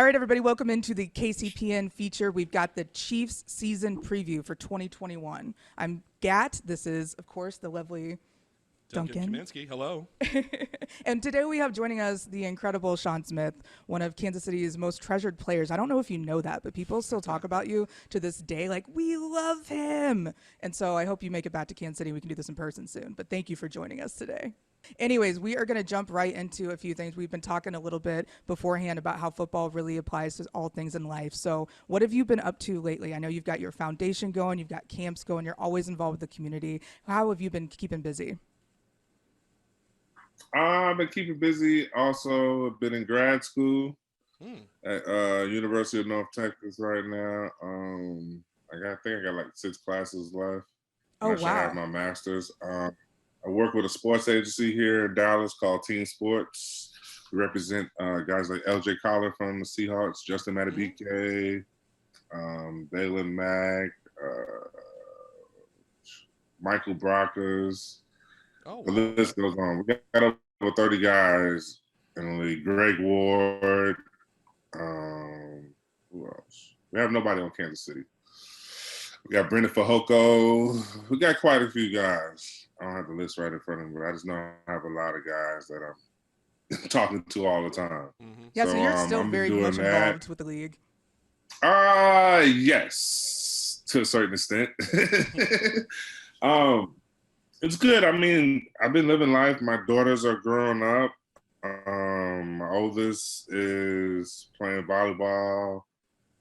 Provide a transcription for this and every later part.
right, everybody, welcome into the KCPN feature. We've got the Chiefs season preview for 2021. I'm GAT. This is, of course, the lovely Duncan Duncan. Kaminsky, hello. And today we have joining us the incredible Shaun Smith, one of Kansas City's most treasured players. I don't know if you know that, but people still talk about you to this day. Like, we love him. And so I hope you make it back to Kansas City. We can do this in person soon. But thank you for joining us today. Anyways, we are going to jump right into a few things. We've been talking a little bit beforehand about how football really applies to all things in life. So what have you been up to lately? I know you've got your foundation going, you've got camps going, you're always involved with the community. How have you been keeping busy? I've been keeping busy. Also, been in grad school at University of North Texas right now. I think I got like 6 classes left. Oh, I should have wow. my master's. I work with a sports agency here in Dallas called Team Sports. We represent guys like LJ Collar from the Seahawks, Justin Matabike, Balin Mack, Michael Brockers. Oh, The wow. list goes on. We got over 30 guys in the league. Greg Ward. Who else? We have nobody on Kansas City. We got Brendan Fajoko. We got quite a few guys. I don't have the list right in front of me, but I just know I have a lot of guys that I'm talking to all the time. Yeah, so you're still I'm very doing much that. involved with the league. Yes, to a certain extent. It's good. I mean, I've been living life. My daughters are growing up. My oldest is playing volleyball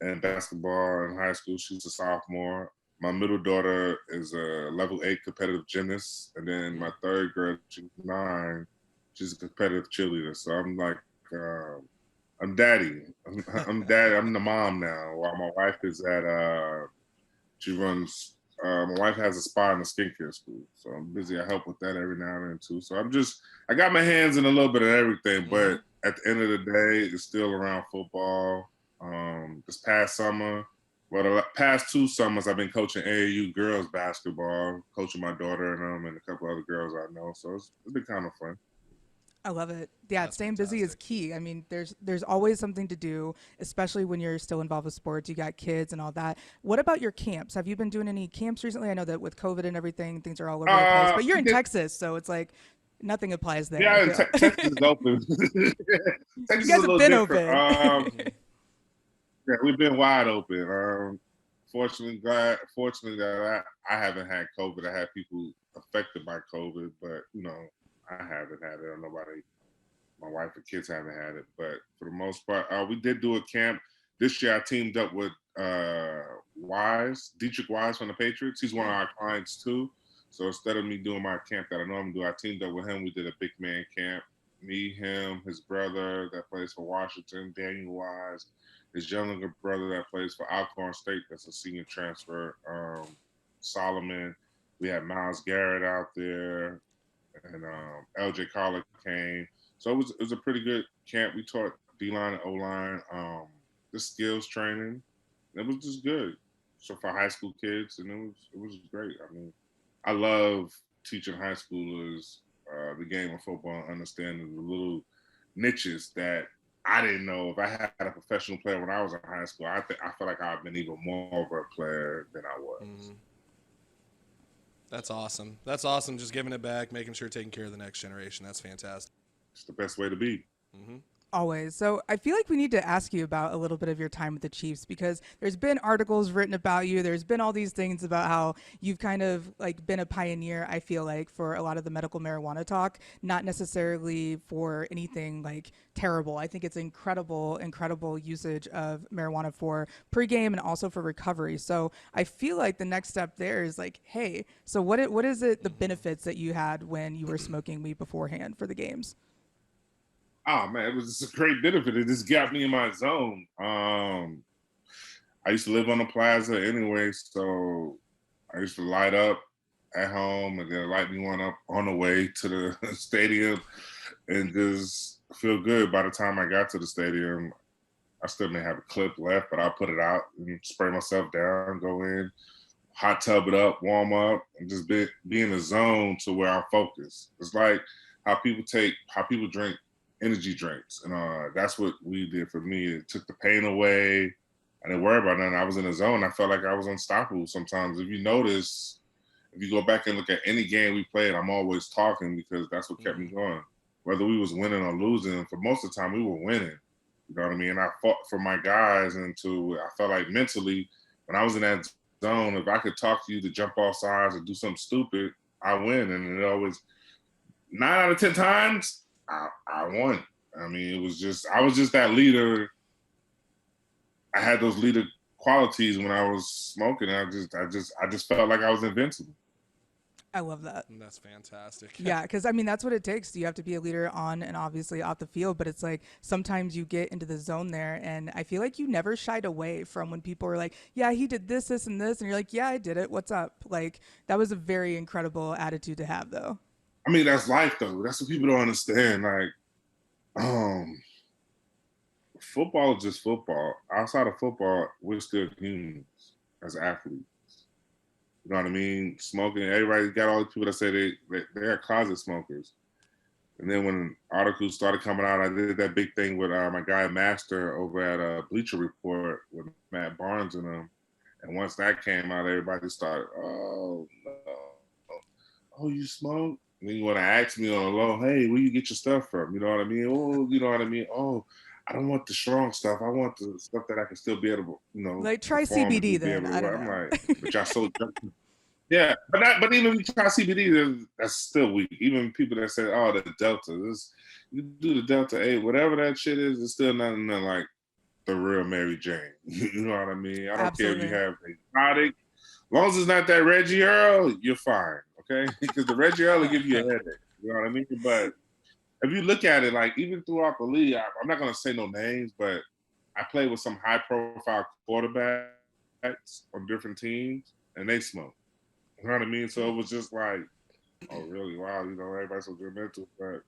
and basketball in high school. She's a sophomore. My middle daughter is a level 8 competitive gymnast. And then my third girl, she's 9. She's a competitive cheerleader. So I'm like, I'm daddy. I'm daddy. I'm the mom now. While my wife is she runs, my wife has a spa in the skincare school. So I'm busy. I help with that every now and then too. So I got my hands in a little bit of everything. But at the end of the day, it's still around football. This past summer, the past 2 summers, I've been coaching AAU girls basketball, coaching my daughter and them and a couple other girls I know. So it's been kind of fun. I love it. Yeah, That's staying busy is fantastic. key. I mean, there's always something to do, especially when you're still involved with sports. You got kids and all that. What about your camps? Have you been doing any camps recently? I know that with COVID and everything, things are all over the place. But you're in Texas, so it's like nothing applies there. I Yeah, feel. Texas is open. You Texas is guys a have little been different. open. Yeah, we've been wide open. Fortunately that I haven't had COVID. I had people affected by COVID, but I haven't had it. Or nobody, my wife and kids haven't had it. But for the most part, we did do a camp this year. I teamed up with Dietrich Wise from the Patriots. He's one of our clients too. So instead of me doing my camp that I normally do, I teamed up with him. We did a big man camp. Me, him, his brother that plays for Washington, Daniel Wise, his younger brother that plays for Alcorn State, that's a senior transfer, Solomon. We had Miles Garrett out there, and LJ Collar came. So it was a pretty good camp. We taught D-line and O-line, the skills training. It was just good. So for high school kids, and it was great. I mean, I love teaching high schoolers the game of football and understanding the little niches that I didn't know. If I had a professional player when I was in high school, I feel like I've been even more of a player than I was. That's awesome. That's awesome. Just giving it back, making sure taking care of the next generation. That's fantastic. It's the best way to be. Always. So I feel like we need to ask you about a little bit of your time with the Chiefs because there's been articles written about you. There's been all these things about how you've kind of like been a pioneer, I feel like, for a lot of the medical marijuana talk, not necessarily for anything like terrible. I think it's incredible usage of marijuana for pregame and also for recovery. So I feel like the next step there is like, hey, so what is it, the benefits that you had when you were smoking weed beforehand for the games? Oh man, it was just a great benefit. It just got me in my zone. I used to live on the plaza anyway, so I used to light up at home and then light me one up on the way to the stadium and just feel good. By the time I got to the stadium, I still may have a clip left, but I'll put it out and spray myself down, go in, hot tub it up, warm up, and just be in the zone to where I'm focused. It's like how people drink energy drinks, and that's what we did for me. It took the pain away. I didn't worry about nothing. I was in the zone. I felt like I was unstoppable sometimes. If you notice, if you go back and look at any game we played, I'm always talking because that's what kept me going. Whether we was winning or losing, for most of the time we were winning. You know what I mean? And I fought for my guys, and I felt like mentally, when I was in that zone, if I could talk to you to jump off sides or do something stupid, I win. And it always, 9 out of 10 times, I won. I mean, I was just that leader. I had those leader qualities when I was smoking. I just felt like I was invincible. I love that. That's fantastic. Yeah, because I mean that's what it takes. You have to be a leader on and obviously off the field, but it's like sometimes you get into the zone there, and I feel like you never shied away from when people were like, "Yeah, he did this, this, and this," and you're like, "Yeah, I did it. What's up?" Like that was a very incredible attitude to have, though. I mean, that's life, though. That's what people don't understand. Like, football is just football. Outside of football, we're still humans as athletes. You know what I mean? Smoking, everybody got all these people that say they're closet smokers. And then when articles started coming out, I did that big thing with my guy Master over at Bleacher Report with Matt Barnes and them. And once that came out, everybody started, oh, no. Oh, you smoke? And then you want to ask me on the low, hey, where you get your stuff from? You know what I mean? Oh, you know what I mean? Oh, I don't want the strong stuff. I want the stuff that I can still be able to, like try CBD then. I don't know. I'm like, but y'all so yeah, but even if you try CBD, that's still weak. Even people that say, oh, the Delta, you do the Delta 8, whatever that shit is, it's still nothing like the real Mary Jane. You know what I mean? I don't care if you have exotic. As long as it's not that Reggie Earl, you're fine, okay? Because the Reggie Earl will give you a headache. You know what I mean? But if you look at it, like even throughout the league, I'm not going to say no names, but I played with some high-profile quarterbacks on different teams, and they smoke. You know what I mean? So it was just like, oh, really? Wow, everybody's so judgmental. But,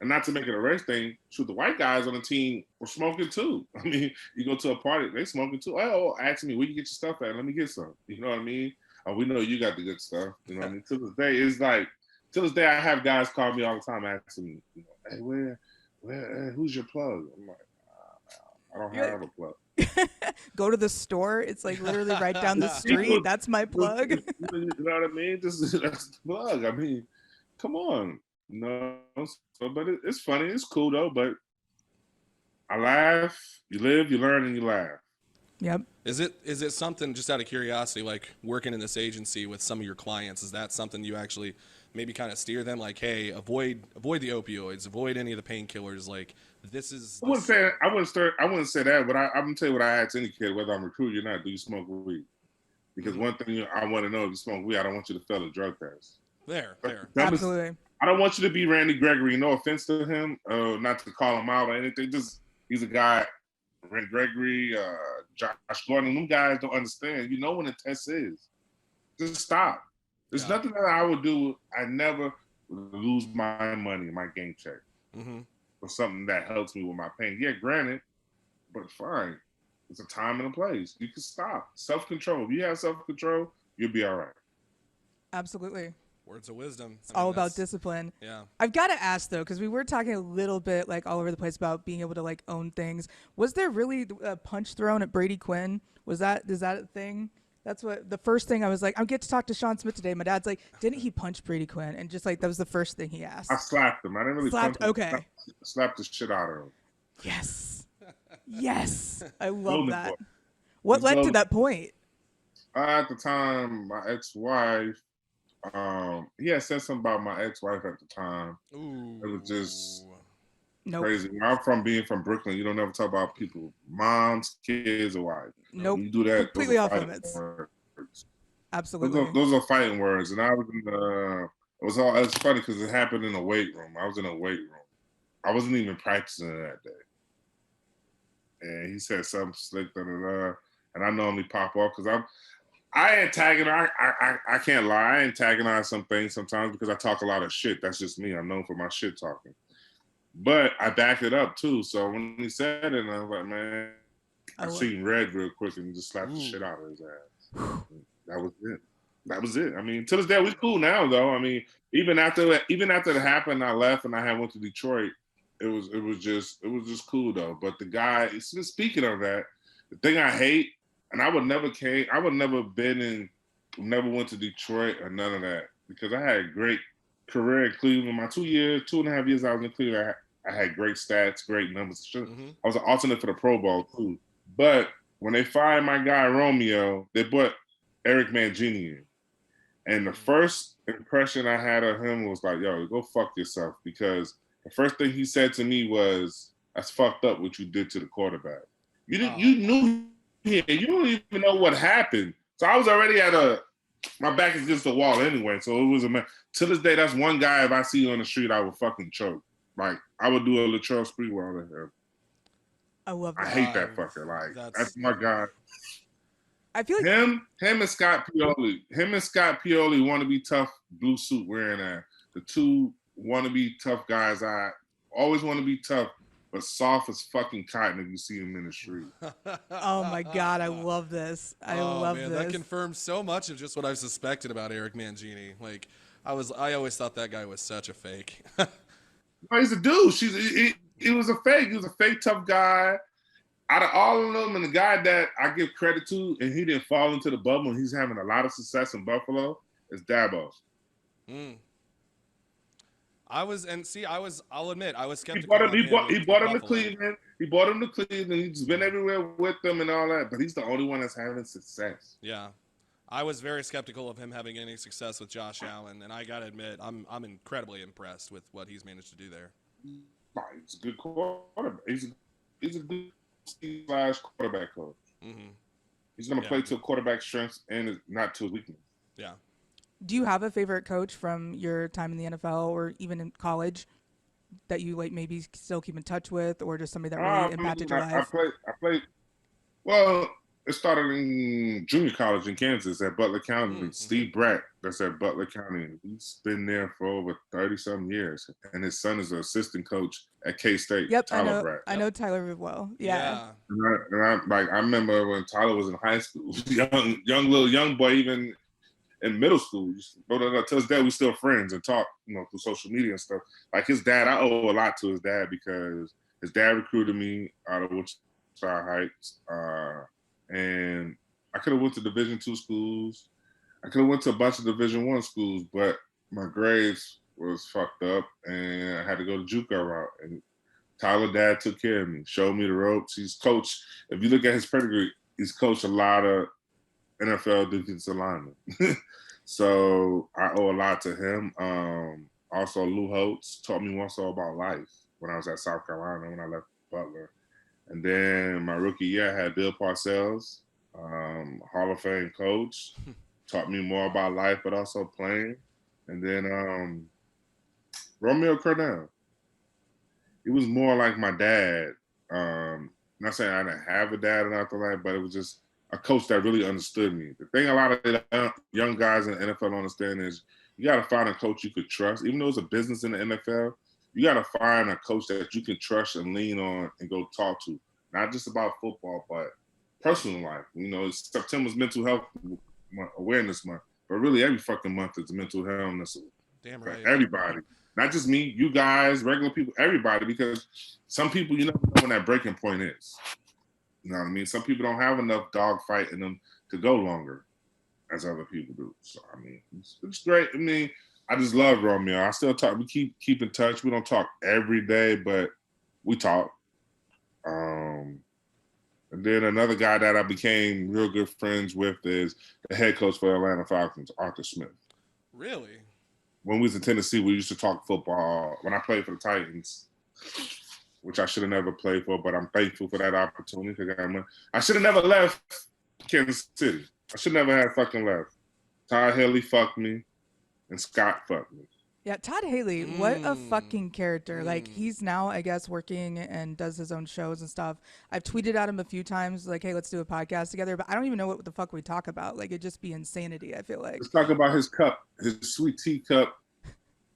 and not to make it a race thing, shoot, the white guys on the team were smoking too. I mean, you go to a party, they smoking too. Oh, ask me, where you get your stuff at? Let me get some. You know what I mean? Oh, we know you got the good stuff. You know what I mean? To this day, it's like, to this day, I have guys call me all the time asking me, hey, who's your plug? I'm like, I don't have a plug. Go to the store. It's like literally right down the street. That's my plug. You know what I mean? That's the plug. I mean, come on. No, but it's funny. It's cool though. But I laugh. You live, you learn, and you laugh. Yep. Is it something, just out of curiosity, like working in this agency with some of your clients? Is that something you actually maybe kind of steer them, like, hey, avoid the opioids, avoid any of the painkillers, like this is. I wouldn't say that, but I'm gonna tell you what I ask any kid, whether I'm recruiting or not: do you smoke weed? Because one thing I want to know, if you smoke weed, I don't want you to fail a drug test. Fair. Absolutely. I don't want you to be Randy Gregory. No offense to him, not to call him out or anything. Just he's a guy. Randy Gregory, Josh Gordon, them guys don't understand. You know when the test is. Just stop. There's nothing that I would do. I never lose my money, my game check, for something that helps me with my pain. Yeah, granted, but fine. It's a time and a place. You can stop. Self-control. If you have self-control, you'll be all right. Absolutely. Words of wisdom. It's all about discipline. Yeah. I've got to ask though, because we were talking a little bit like all over the place about being able to like own things. Was there really a punch thrown at Brady Quinn? Is that a thing? That's what the first thing I was like, I get to talk to Shaun Smith today. My dad's like, didn't he punch Brady Quinn? And just like, that was the first thing he asked. I slapped him. I didn't really punch him. Okay. Slapped the shit out of him. Yes. Yes. I love that. What led to that point? At the time, my ex-wife, he had said something about my ex-wife at the time. Ooh. It was just crazy. Being from Brooklyn, you don't ever talk about people, moms, kids, or wives. Nope. You do that. Completely off limits. Absolutely. Those are fighting words. And I was it's funny because it happened in a weight room. I was in a weight room. I wasn't even practicing that day. And he said something slick, and I normally pop off because I antagonize. I can't lie. I antagonize some things sometimes because I talk a lot of shit. That's just me. I'm known for my shit talking. But I back it up too. So when he said it, I was like, man, I seen red real quick and just slapped the shit out of his ass. That was it. I mean, to this day, we cool now though. I mean, even after it happened, I left and I went to Detroit. It was just cool though. But the guy, speaking of that, the thing I hate, and I would never went to Detroit or none of that because I had a great career in Cleveland. My 2.5 years I was in Cleveland, I had great stats, great numbers. Mm-hmm. I was an alternate for the Pro Bowl too. But when they fired my guy Romeo, they put Eric Mangini in. And the first impression I had of him was like, yo, go fuck yourself. Because the first thing he said to me was, that's fucked up what you did to the quarterback. You knew you don't even know what happened. So I was already my back is against the wall anyway. So it was to this day, that's one guy, if I see you on the street, I would fucking choke. Like, I would do a Latrell Sprewell to him. I love that. I hate that fucker. Like, that's my guy. I feel like him and Scott Pioli want to be tough blue suit wearing that. The two want to be tough guys. I always want to be tough, but soft as fucking cotton if you see them in the street. Oh my God, I love this. I love this. That confirms so much of just what I've suspected about Eric Mangini. Like, I always thought that guy was such a fake. No, he's a dude. He was a fake. He was a fake tough guy. Out of all of them, and the guy that I give credit to, and he didn't fall into the bubble, and he's having a lot of success in Buffalo, is Dabo. I'll admit, I was skeptical. He bought him to Cleveland. He bought him to Cleveland. He's been everywhere with them and all that, but he's the only one that's having success. Yeah. I was very skeptical of him having any success with Josh Allen, and I gotta admit, I'm incredibly impressed with what he's managed to do there. He's a good quarterback. He's a good /quarterback coach. Mm-hmm. He's gonna play to a quarterback's strengths and not to his weakness. Yeah. Do you have a favorite coach from your time in the NFL or even in college that you like maybe still keep in touch with, or just somebody that really impacted your life? I played. Well, it started in junior college in Kansas at Butler County. Mm-hmm. Steve Bratt, that's at Butler County. He's been there for over 30-some years. And his son is an assistant coach at K-State. Yep, Tyler Bratt. I know Tyler well. Yeah. I remember when Tyler was in high school, young boy, even in middle school. To this day, we still friends and talk, through social media and stuff. Like his dad, I owe a lot to his dad because his dad recruited me out of Wichita Heights. And I could have went to Division II schools. I could have went to a bunch of Division I schools, but my grades was fucked up, and I had to go the JUCO route. And Tyler dad took care of me, showed me the ropes. He's coached. If you look at his pedigree, he's coached a lot of NFL defensive linemen. So I owe a lot to him. Also, Lou Holtz taught me once all about life when I was at South Carolina when I left Butler. And then my rookie year, I had Bill Parcells, Hall of Fame coach, taught me more about life, but also playing. And then Romeo Cornell. He was more like my dad. Not saying I didn't have a dad or nothing like that, but it was just a coach that really understood me. The thing a lot of the young guys in the NFL don't understand is you got to find a coach you could trust. Even though it's a business in the NFL, you got to find a coach that you can trust and lean on and go talk to. Not just about football, but personal life. It's September's Mental Health Awareness Month. But really, every fucking month is mental health. Damn right. Everybody. Not just me, you guys, regular people, everybody. Because some people, you never know when that breaking point is. You know what I mean? Some people don't have enough dogfight in them to go longer as other people do. So, it's great. I just love Romeo. I still talk. We keep in touch. We don't talk every day, but we talk. And then another guy that I became real good friends with is the head coach for the Atlanta Falcons, Arthur Smith. Really? When we was in Tennessee, we used to talk football. When I played for the Titans, which I should have never played for, but I'm thankful for that opportunity. I should have never left Kansas City. I should never have fucking left. Todd Haley fucked me. And Scott fucked me. Yeah, Todd Haley, what a fucking character. Like, he's now, I guess, working and does his own shows and stuff. I've tweeted at him a few times, like, hey, let's do a podcast together. But I don't even know what the fuck we talk about. Like, it'd just be insanity, I feel like. Let's talk about his cup, his sweet tea cup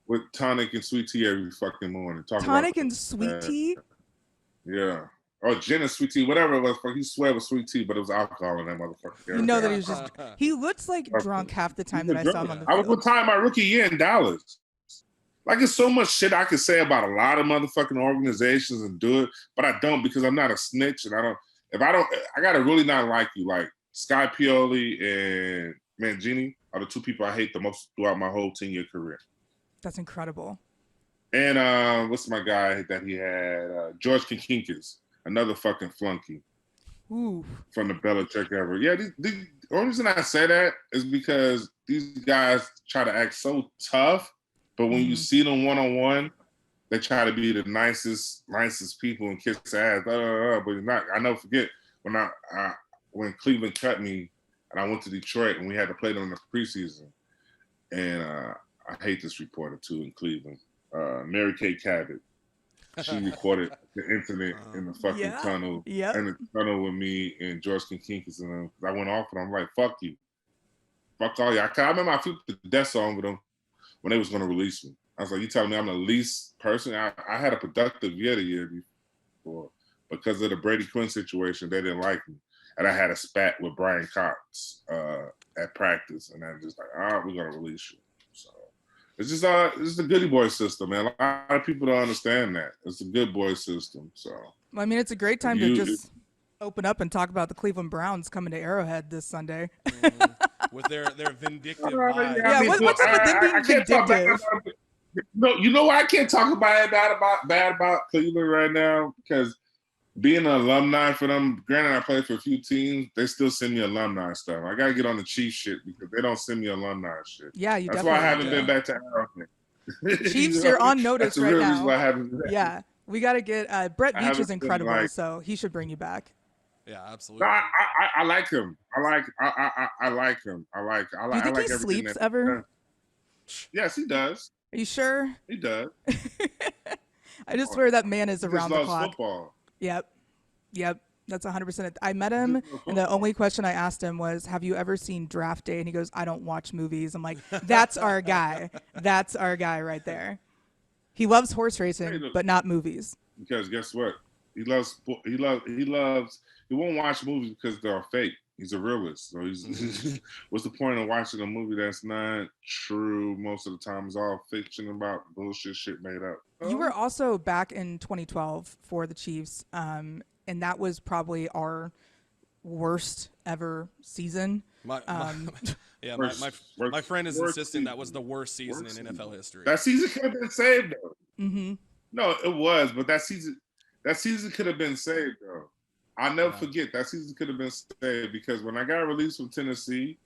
with tonic and sweet tea every fucking morning. Tonic and sweet tea? Yeah. Or gin and sweet tea, whatever it was. He swear it was sweet tea, but it was alcohol in that motherfucker. That he was just, he looks like drunk half the time that I saw him on the field. I was one time my rookie year in Dallas. Like, it's so much shit I could say about a lot of motherfucking organizations and do it, but I don't because I'm not a snitch and I don't. If I don't, I gotta really not like you. Like Sky Pioli and Mangini are the two people I hate the most throughout my whole 10-year career. That's incredible. And what's my guy that he had? George Kinkinkis, another fucking flunky. Ooh. From the Belichick ever. Yeah, the only reason I say that is because these guys try to act so tough, but when you see them one-on-one, they try to be the nicest people and kiss ass. But not. I never forget when Cleveland cut me and I went to Detroit and we had to play them in the preseason. And I hate this reporter too in Cleveland, Mary Kay Cabot. She recorded the incident in the fucking tunnel. In the tunnel with me and George Kinkinkis and them. I went off and I'm like, fuck you. Fuck all y'all. I remember I flipped the death song with them when they was going to release me. I was like, you telling me I'm the least person? I had a productive year the year before. Because of the Brady Quinn situation, they didn't like me. And I had a spat with Brian Cox at practice. And I'm just like, all right, we're going to release you. So it's just a goody boy system, man. A lot of people don't understand that. It's a good boy system. So well, I mean, it's a great time to just open up and talk about the Cleveland Browns coming to Arrowhead this Sunday. With their vindictive vibe. Yeah, what's up with them being vindictive? No, you know why I can't talk bad about Cleveland right now? Because being an alumni for them, granted I played for a few teams, they still send me alumni stuff. I gotta get on the Chiefs shit because they don't send me alumni shit. Yeah, That's why I haven't been back to Arrowhead. Chiefs, you're on notice right now. Why I haven't been back. We gotta get Brett Veach is incredible, so he should bring you back. Yeah, absolutely. No, I like him. I like him. Do you think he sleeps ever? Yes, he does. Are you sure? He does. I just swear that man is around the clock. Football. Yep. That's 100%. I met him, and the only question I asked him was, have you ever seen Draft Day? And he goes, I don't watch movies. I'm like, that's our guy. That's our guy right there. He loves horse racing, but not movies. Because guess what? He won't watch movies because they're fake. He's a realist. So what's the point of watching a movie that's not true? Most of the time it's all fiction about bullshit shit made up. You were also back in 2012 for the Chiefs, and that was probably our worst ever season. My friend is insisting that was the worst season in NFL history. That season could have been saved though. No, it was, but that season could have been saved though. I'll never forget that season could have been saved because when I got released from Tennessee,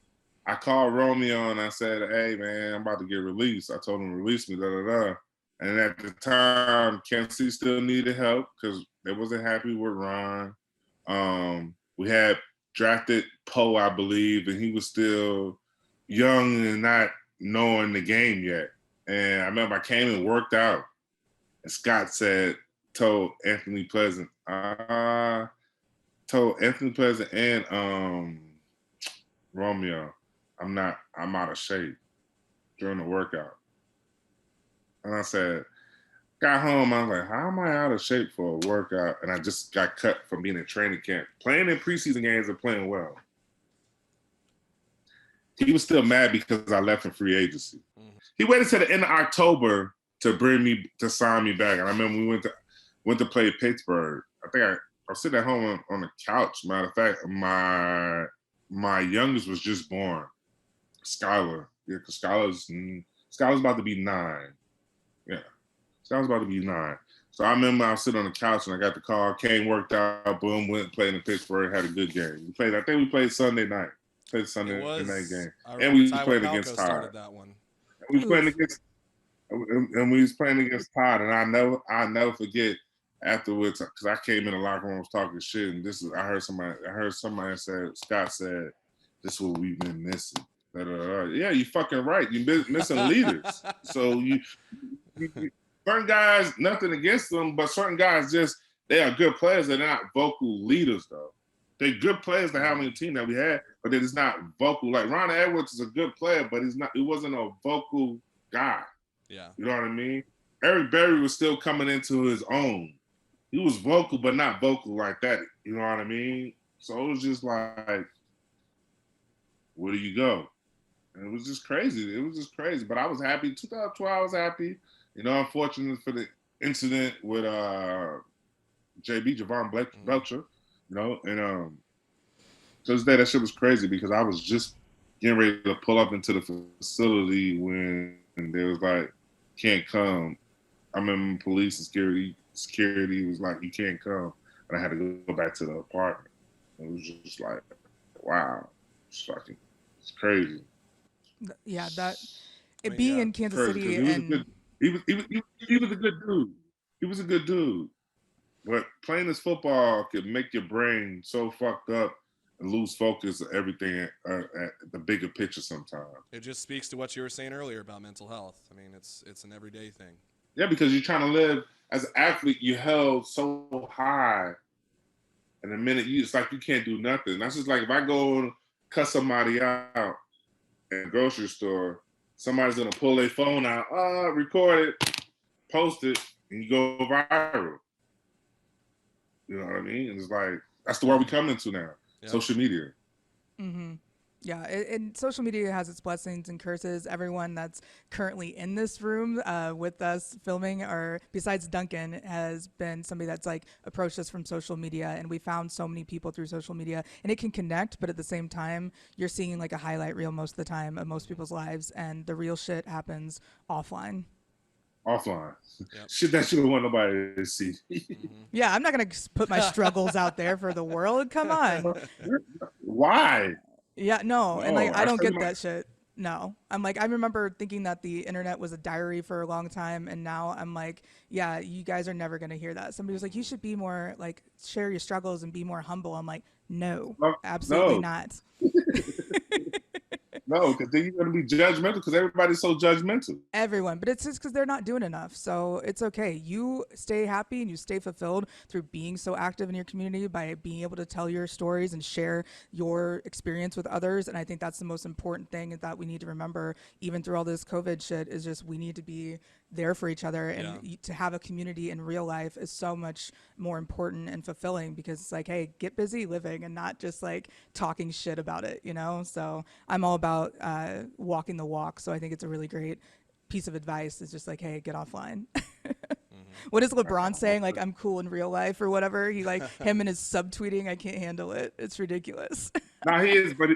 I called Romeo and I said, "Hey man, I'm about to get released." I told him release me, And at the time, Kansas City still needed help because they wasn't happy with Ron. We had drafted Poe, I believe, and he was still young and not knowing the game yet. And I remember I came and worked out, and Scott told Anthony Pleasant and Romeo, I'm out of shape during the workout. And I said, got home, I was like, how am I out of shape for a workout? And I just got cut from being in training camp. Playing in preseason games and playing well. He was still mad because I left in free agency. He waited till the end of October to sign me back. And I remember we went to play Pittsburgh. I think I was sitting at home on the couch. Matter of fact, my youngest was just born, Skylar. Yeah, because Skylar's about to be 9. Yeah, Skylar's about to be 9. So I remember I was sitting on the couch and I got the call. Came, worked out, boom, went and played in Pittsburgh. Had a good game. I think we played Sunday night. Played Sunday night game, and we played against Todd. We playing against, and we was playing against Todd, and I'll never forget afterwards because I came in the locker room, was talking shit, and I heard somebody said, Scott said, "This is what we've been missing." Yeah, you fucking right. You've been missing leaders. So you certain guys, nothing against them, but certain guys they are good players. They're not vocal leaders though. They're good players to have on the team that we had, but they're just not vocal. Like Ron Edwards is a good player, but he wasn't a vocal guy. Yeah. You know what I mean? Eric Berry was still coming into his own. He was vocal, but not vocal like that. You know what I mean? So it was just like, where do you go? And it was just crazy. But I was happy. 2012, I was happy. unfortunate for the incident with Javon Belcher, and to this day that shit was crazy because I was just getting ready to pull up into the facility when they was like, can't come. I remember police and security was like, you can't come. And I had to go back to the apartment. It was just like, wow, it's crazy. Yeah, that I it mean, being yeah. in Kansas Crazy because City he was a good, and he was a good dude. He was a good dude. But playing this football could make your brain so fucked up and lose focus of everything at the bigger picture sometimes. It just speaks to what you were saying earlier about mental health. I mean, it's an everyday thing. Yeah, because you're trying to live as an athlete, you held so high, and the minute it's like you can't do nothing. That's just like if I go and cut somebody out in a grocery store, somebody's gonna pull their phone out, record it, post it, and you go viral. You know what I mean? And it's like that's the world we come into now. Yep. Social media. mm-hmm. Yeah, and social media has its blessings and curses. Everyone that's currently in this room with us filming, or besides Duncan, has been somebody that's like approached us from social media, and we found so many people through social media, and it can connect, but at the same time, you're seeing like a highlight reel most of the time of most people's lives, and the real shit happens offline. Offline. Yep. Shit that you don't want nobody to see. Yeah, I'm not gonna put my struggles out there for the world. Come on. Why? Yeah, no, and like No, I I don't say get my that shit. No, I'm like I remember thinking that the internet was a diary for a long time, and now I'm like, yeah, you guys are never gonna hear that. Somebody was like, you should be more like share your struggles and be more humble. I'm like, no, absolutely no, not. no, because then you're gonna be judgmental because everybody's so judgmental. Everyone, but it's just because they're not doing enough. So it's okay. You stay happy and you stay fulfilled through being so active in your community by being able to tell your stories and share your experience with others. And I think that's the most important thing that we need to remember, even through all this COVID shit, is just we need to be there for each other. And Yeah. to have a community in real life is so much more important and fulfilling because it's like, hey, get busy living and not just like talking shit about it, you know? So I'm all about walking the walk. So I think it's a really great piece of advice is just like, hey, get offline. What is LeBron saying? Like, I'm cool in real life or whatever. He like him and his subtweeting. I can't handle it. It's ridiculous. Now he is, but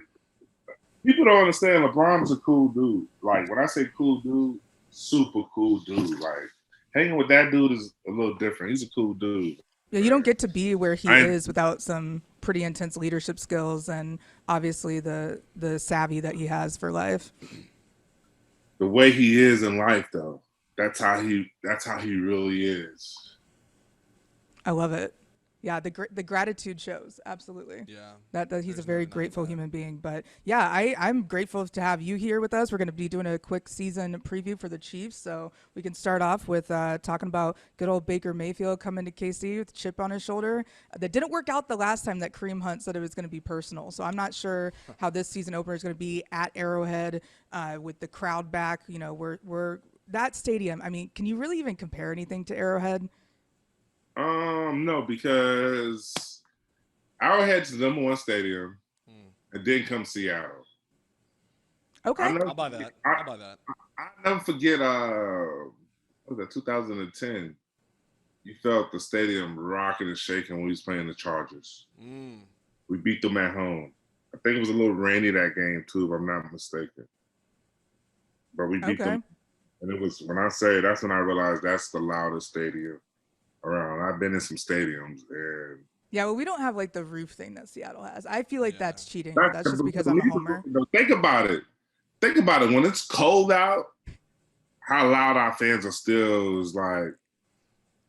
people don't understand. LeBron's a cool dude. Like when I say cool dude, super cool dude. Like hanging with that dude is a little different. He's a cool dude. Yeah, you don't get to be where he I is without some pretty intense leadership skills and obviously the savvy that he has for life. the way he is in life, though. That's how he really is. I love it. Yeah, the gratitude shows absolutely. Yeah. That he's a There's no very denying grateful that. human being. But yeah, I'm grateful to have you here with us. We're going to be doing a quick season preview for the Chiefs, so we can start off with talking about good old Baker Mayfield coming to KC with a chip on his shoulder. That didn't work out the last time that Kareem Hunt said it was going to be personal. So I'm not sure how this season opener is going to be at Arrowhead with the crowd back. You know, we're that stadium. I mean, can you really even compare anything to Arrowhead? No, because Arrowhead's the #1 stadium. And then come Seattle. I Okay. never, I'll buy that. I, I'll buy that. I never forget. What was that 2010? You felt the stadium rocking and shaking when we was playing the Chargers. We beat them at home. I think it was a little rainy that game too, if I'm not mistaken. But we beat Okay. them, and it was when I say that's when I realized that's the loudest stadium around. I've been in some stadiums, and Yeah, well, we don't have like the roof thing that Seattle has. I feel like Yeah. that's cheating, but that's just because I'm a homer. Think about it. Think about it. When it's cold out, how loud our fans are still is like,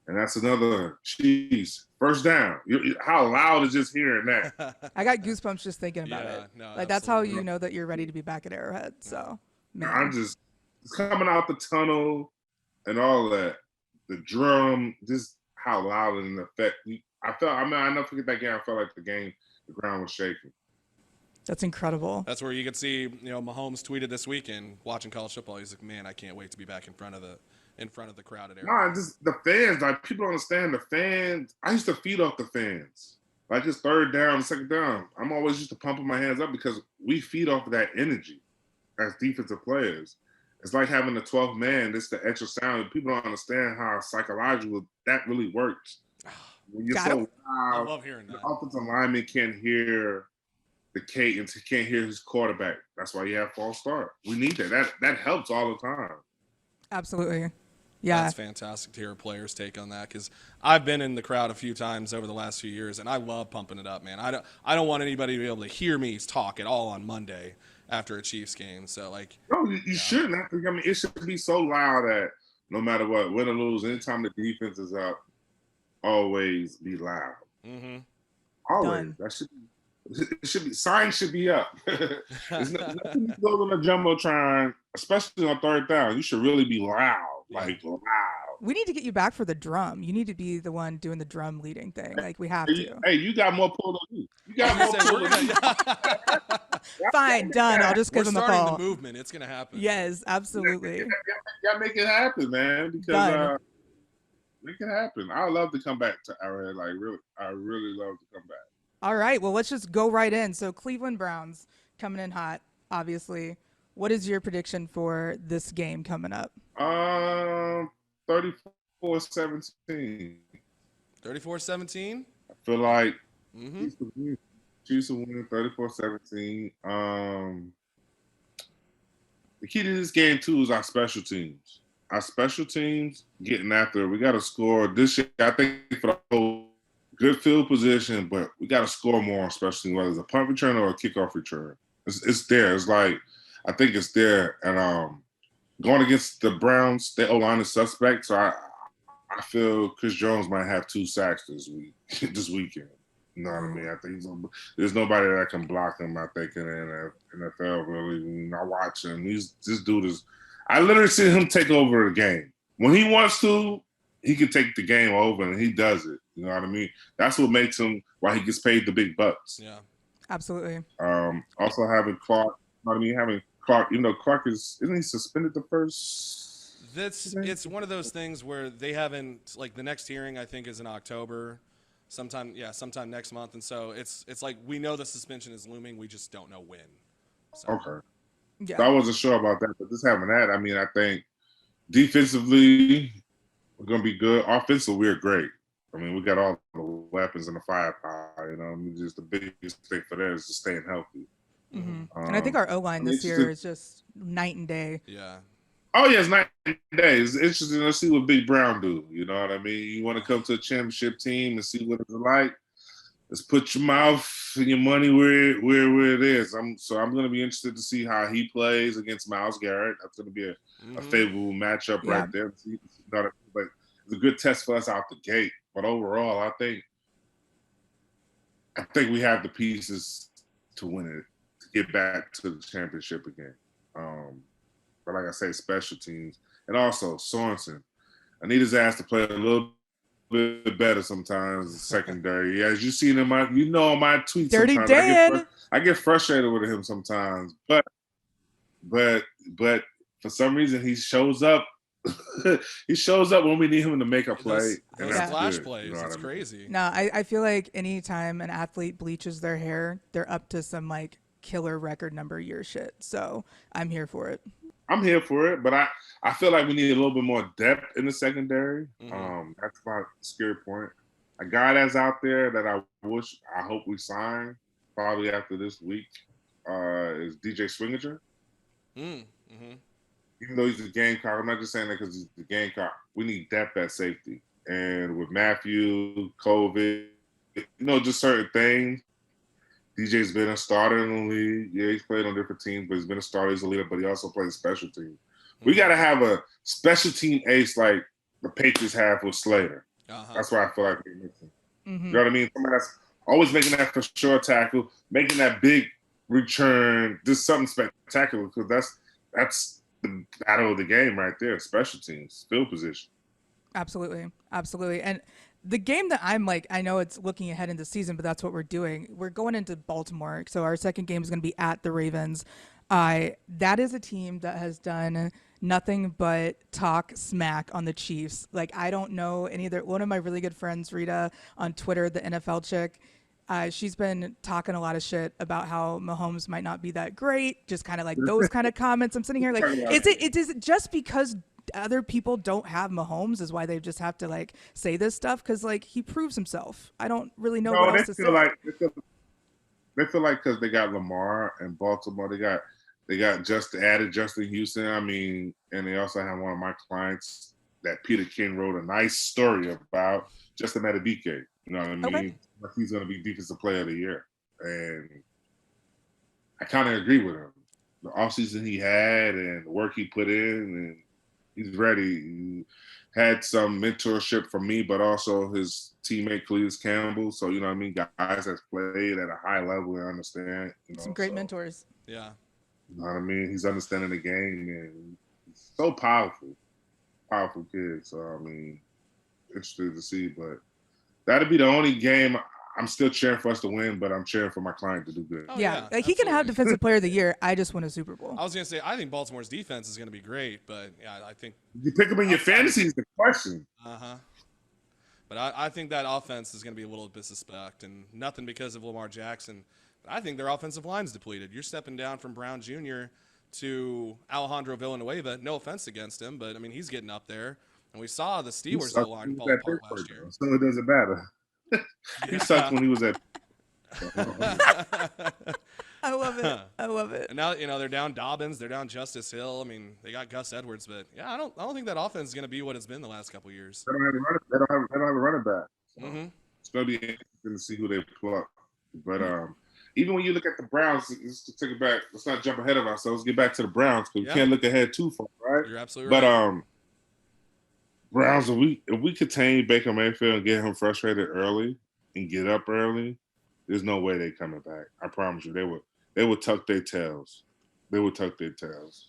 and that's another cheese. First down. How loud is just hearing that? I got goosebumps just thinking about Yeah, it. no, Like that's how absolutely. you know that you're ready to be back at Arrowhead. So, I'm man. just it's coming out the tunnel and all that. The drum, just how loud and effect. I never forget that game. I felt like the ground was shaking. That's incredible. That's where you could see, Mahomes tweeted this weekend watching college football. He's like, "Man, I can't wait to be back in front of the crowd at Arrowhead." Nah, just the fans. Like people don't understand the fans. I used to feed off the fans. Like it's third down, second down. I'm always used to pumping my hands up because we feed off of that energy as defensive players. It's like having the 12th man. It's the extra sound. People don't understand how psychological that really works. When you're Got him. so I loud, love hearing the that. offensive lineman can't hear the cadence. He can't hear his quarterback. That's why you have false start. We need that. That helps all the time. Absolutely. Yeah. That's fantastic to hear a player's take on that because I've been in the crowd a few times over the last few years, and I love pumping it up, man. I don't want anybody to be able to hear me talk at all on Monday after a Chiefs game. So like, No, you shouldn't. I mean, it should be so loud that no matter what, win or lose, anytime the defense is up, always be loud. mm-hmm. Always. Done. That should be. It should be. Signs should be up. There's nothing goes on the jumbotron, especially on third down. You should really be loud, like loud. We need to get you back for the drum. You need to be the one doing the drum leading thing. Like we have to. Hey, you got more pull than me. You got more pull than me. Fine, done. I'll just give We're him a starting call. the movement. It's gonna happen. Yes, absolutely. Y'all make it happen, man. Because Done. make it happen. I would love to come back to Arrowhead. Like really, I really love to come back. All right. Well, let's just go right in. So Cleveland Browns coming in hot, obviously. What is your prediction for this game coming up? 34-17. 34-17. I feel like Mm-hmm. Chiefs will win 34-17. The key to this game too is our special teams. Our special teams getting after it. We got to score this year. I think for the whole good field position, but we got to score more on special teams, whether it's a punt return or a kickoff return. It's there. It's like I think it's there. And going against the Browns, their O-line is suspect. So I feel Chris Jones might have 2 sacks this weekend. You know what I mean? I think there's nobody that can block him. I think in the NFL really. When I watch him, this dude is. I literally see him take over the game when he wants to. He can take the game over, and he does it. You know what I mean? That's what makes him why he gets paid the big bucks. Yeah. Absolutely. Also having Clark. You know what I mean? Having Clark. You know, Clark isn't he suspended the first? It's one of those things where they haven't like the next hearing I think is in October, sometime next month, and so it's like we know the suspension is looming, we just don't know when. So. Okay. Yeah. So I wasn't sure about that, but just having that, I mean, I think defensively we're gonna be good. Offensively, we're great. I mean, we got all the weapons and the firepower. You know, I mean, just the biggest thing for that is just staying healthy. Mm-hmm. And I think our O-line this year is just night and day. Yeah. Oh yeah, it's night and day. It's interesting to see what Big Brown do. You know what I mean? You want to come to a championship team and see what it's like. Let's put your mouth and your money where it is. I'm going to be interested to see how he plays against Myles Garrett. That's going to be a favorable matchup right there. But it's a good test for us out the gate. But overall, I think we have the pieces to win it, to get back to the championship again. But like I say, special teams. And also, Sorensen. I need his ass to play a little bit better sometimes, secondary. As you see in my tweets, Dirty Dan. I get frustrated with him sometimes. But for some reason, he shows up. He shows up when we need him to make a play. Those flash plays, you know it's crazy. No, I feel like anytime an athlete bleaches their hair, they're up to some like killer record number year shit. So I'm here for it. I'm here for it, but I feel like we need a little bit more depth in the secondary. That's my scary point. A guy that's out there that I hope we sign probably after this week is DJ Swingager. Even though he's a Gamecock, I'm not just saying that because he's the Gamecock. We need depth at safety. And with Matthew, COVID, just certain things. DJ's been a starter in the league. Yeah, he's played on different teams, but he's been a starter. He's a leader, but he also plays special teams. We got to have a special team ace like the Patriots have with Slater. That's why I feel like we're missing. You know what I mean? Somebody that's always making that for sure tackle, making that big return, just something spectacular, because that's the battle of the game right there, special teams, field position. Absolutely. And the game that I'm like, I know it's looking ahead in the season, but that's what we're doing. We're going into Baltimore. So our second game is going to be at the Ravens. That is a team that has done nothing but talk smack on the Chiefs. Like, I don't know one of my really good friends, Rita, on Twitter, the NFL chick, She's been talking a lot of shit about how Mahomes might not be that great, just kind of like those kind of comments. I'm sitting here like, is it just because other people don't have Mahomes is why they just have to like say this stuff? Because like he proves himself. I don't really know what else to say. They feel like because they got Lamar and Baltimore, they got just added Justin Houston. I mean, and they also have one of my clients that Peter King wrote a nice story about, Justin Madubuike. You know what I mean? Okay. Like he's going to be Defensive Player of the Year, and I kind of agree with him. The offseason he had and the work he put in, and he's ready. He had some mentorship from me, but also his teammate Cletus Campbell. So, you know what I mean? Guys that's played at a high level and understand. You know, Some great mentors. Yeah. You know what I mean? He's understanding the game, and he's so powerful kid. So, I mean, interesting to see. But that'd be the only game I'm still cheering for us to win, but I'm cheering for my client to do good. Oh, yeah, like he can have Defensive Player of the Year. I just win a Super Bowl. I was gonna say I think Baltimore's defense is gonna be great, but yeah, I think you pick him in your fantasy is the question. But I think that offense is gonna be a little bit suspect, and nothing because of Lamar Jackson. But I think their offensive line's depleted. You're stepping down from Brown Jr. to Alejandro Villanueva. No offense against him, but I mean he's getting up there, and we saw the Steelers O-line fall apart last year. So it doesn't matter. He sucked when he was at. I love it. I love it. And now they're down Dobbins, they're down Justice Hill. I mean they got Gus Edwards, but yeah, I don't think that offense is going to be what it's been the last couple of years. They don't have a running back. So it's going to be interesting to see who they pluck. But even when you look at the Browns, let's take it back. Let's not jump ahead of ourselves. Get back to the Browns because we can't look ahead too far, right? You're absolutely right. But Browns, if we contain Baker Mayfield and get him frustrated early and get up early, there's no way they're coming back. I promise you, they would tuck their tails. They would tuck their tails.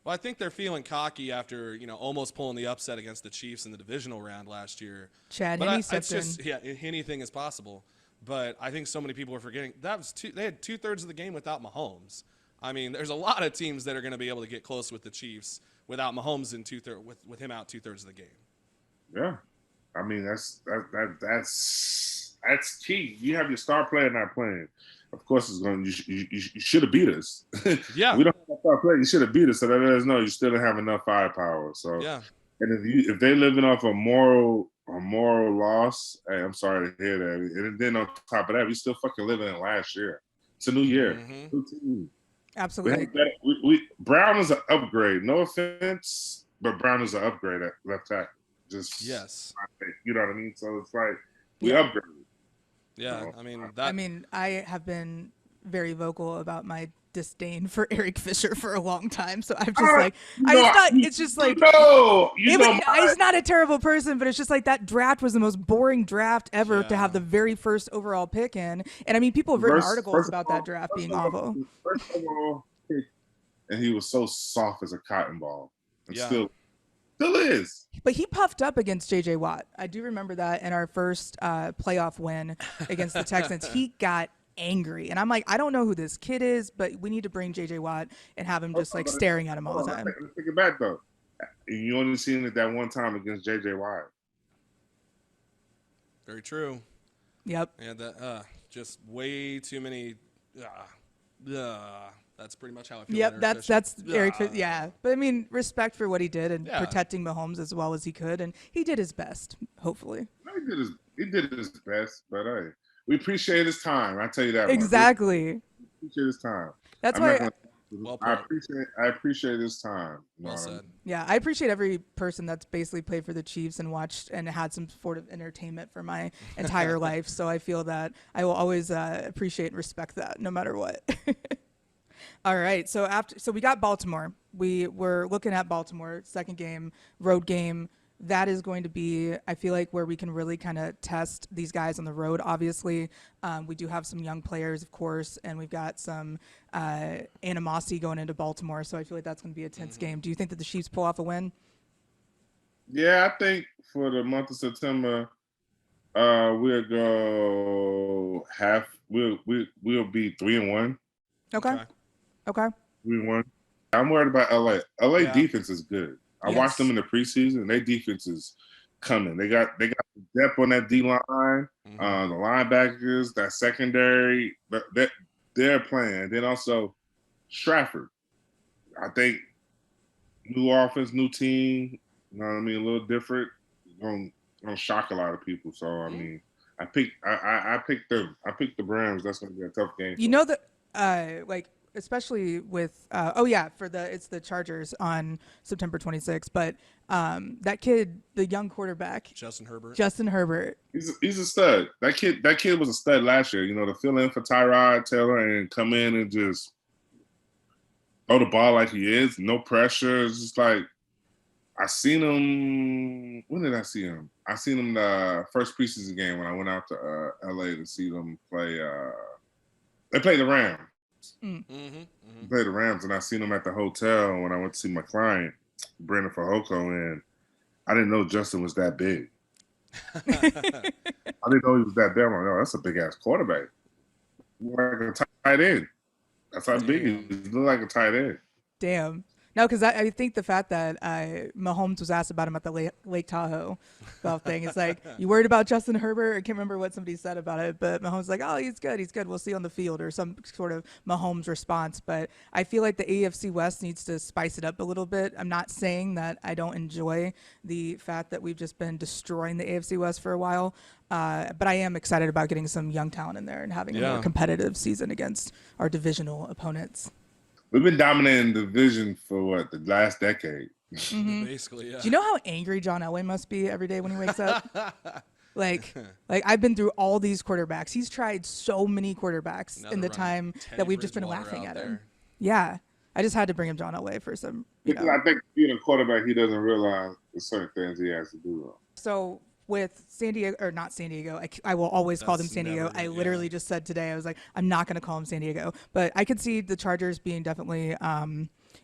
Well, I think they're feeling cocky after almost pulling the upset against the Chiefs in the divisional round last year. Chad but Henne it's just anything is possible. But I think so many people are forgetting that was they had 2/3 of the game without Mahomes. I mean, there's a lot of teams that are going to be able to get close with the Chiefs without Mahomes in with him out 2/3 of the game. Yeah, I mean that's key. You have your star player not playing. Of course, it's going. You should have beat us. Yeah, we don't have a star player. You should have beat us. So that let us know you still don't have enough firepower. So yeah, and if they're living off a moral loss, hey, I'm sorry to hear that. And then on top of that, we still fucking living in last year. It's a new year. New team. Absolutely. Brown is an upgrade. No offense, but Brown is an upgrade at left tackle. Just yes, you know what I mean. So it's like we upgrade. Yeah, I have been very vocal about my disdain for Eric Fisher for a long time. So I'm just he's not a terrible person, but it's just like that draft was the most boring draft ever to have the very first overall pick in. And I mean, people have written articles about that draft being awful. First overall pick, and he was so soft as a cotton ball. And still is. But he puffed up against J.J. Watt. I do remember that in our first playoff win against the Texans. He got angry. And I'm like, I don't know who this kid is, but we need to bring J.J. Watt and have him just staring at him all the time. Let's take it back, though. You only seen it that one time against J.J. Watt. Very true. Yep. And just way too many. That's pretty much how I feel. Yep, that's Eric. Yeah, but I mean, respect for what he did and protecting Mahomes as well as he could, and he did his best. Hopefully, he did his best, but hey, we appreciate his time. I tell you that. Exactly. We appreciate his time. That's why. I appreciate his time. Well said. Yeah, I appreciate every person that's basically played for the Chiefs and watched and had some sort of entertainment for my entire life. So I feel that I will always appreciate and respect that, no matter what. All right, so we got Baltimore. We were looking at Baltimore, second game, road game. That is going to be, I feel like, where we can really kind of test these guys on the road. Obviously, we do have some young players, of course, and we've got some animosity going into Baltimore. So I feel like that's going to be a tense game. Do you think that the Chiefs pull off a win? Yeah, I think for the month of September, we'll go half. We'll be 3-1. Okay. 3-1. I'm worried about LA. LA defense is good. I watched them in the preseason. Their defense is coming. They got the depth on that D line, the linebackers, that secondary. They're playing. Then also Stratford. I think new offense, new team. You know what I mean? A little different. Gonna shock a lot of people. So I mean, I picked the Browns. That's gonna be a tough game. You know that, like especially with it's the Chargers on September 26th. But that kid, the young quarterback, Justin Herbert. He's a stud. That kid was a stud last year. You know, to fill in for Tyrod Taylor and come in and just throw the ball like he is, no pressure. It's just like I seen him. When did I see him? I seen him the first preseason game when I went out to LA to see them play. They played the Rams. They played the Rams, and I seen them at the hotel when I went to see my client, Brandon Fajoko, and I didn't know Justin was that big. I didn't know he was that big. I'm like, oh, that's a big ass quarterback. Like a tight end. That's how big he is. He looked like a tight end. Damn. No, because I think the fact that Mahomes was asked about him at the Lake Tahoe golf thing, it's like, you worried about Justin Herbert? I can't remember what somebody said about it, but Mahomes was like, oh, he's good. We'll see on the field, or some sort of Mahomes response. But I feel like the AFC West needs to spice it up a little bit. I'm not saying that I don't enjoy the fact that we've just been destroying the AFC West for a while, but I am excited about getting some young talent in there and having a more competitive season against our divisional opponents. We've been dominating the division for the last decade. Basically, yeah. Do you know how angry John Elway must be every day when he wakes up? like I've been through all these quarterbacks. He's tried so many quarterbacks in the time that we've just been laughing at him. Yeah. I just had to bring him John Elway for some, I think being a quarterback, he doesn't realize the certain things he has to do. So with San Diego, or not San Diego, I will always call them San Diego. I literally just said today, I was like, I'm not going to call them San Diego. But I could see the Chargers being definitely,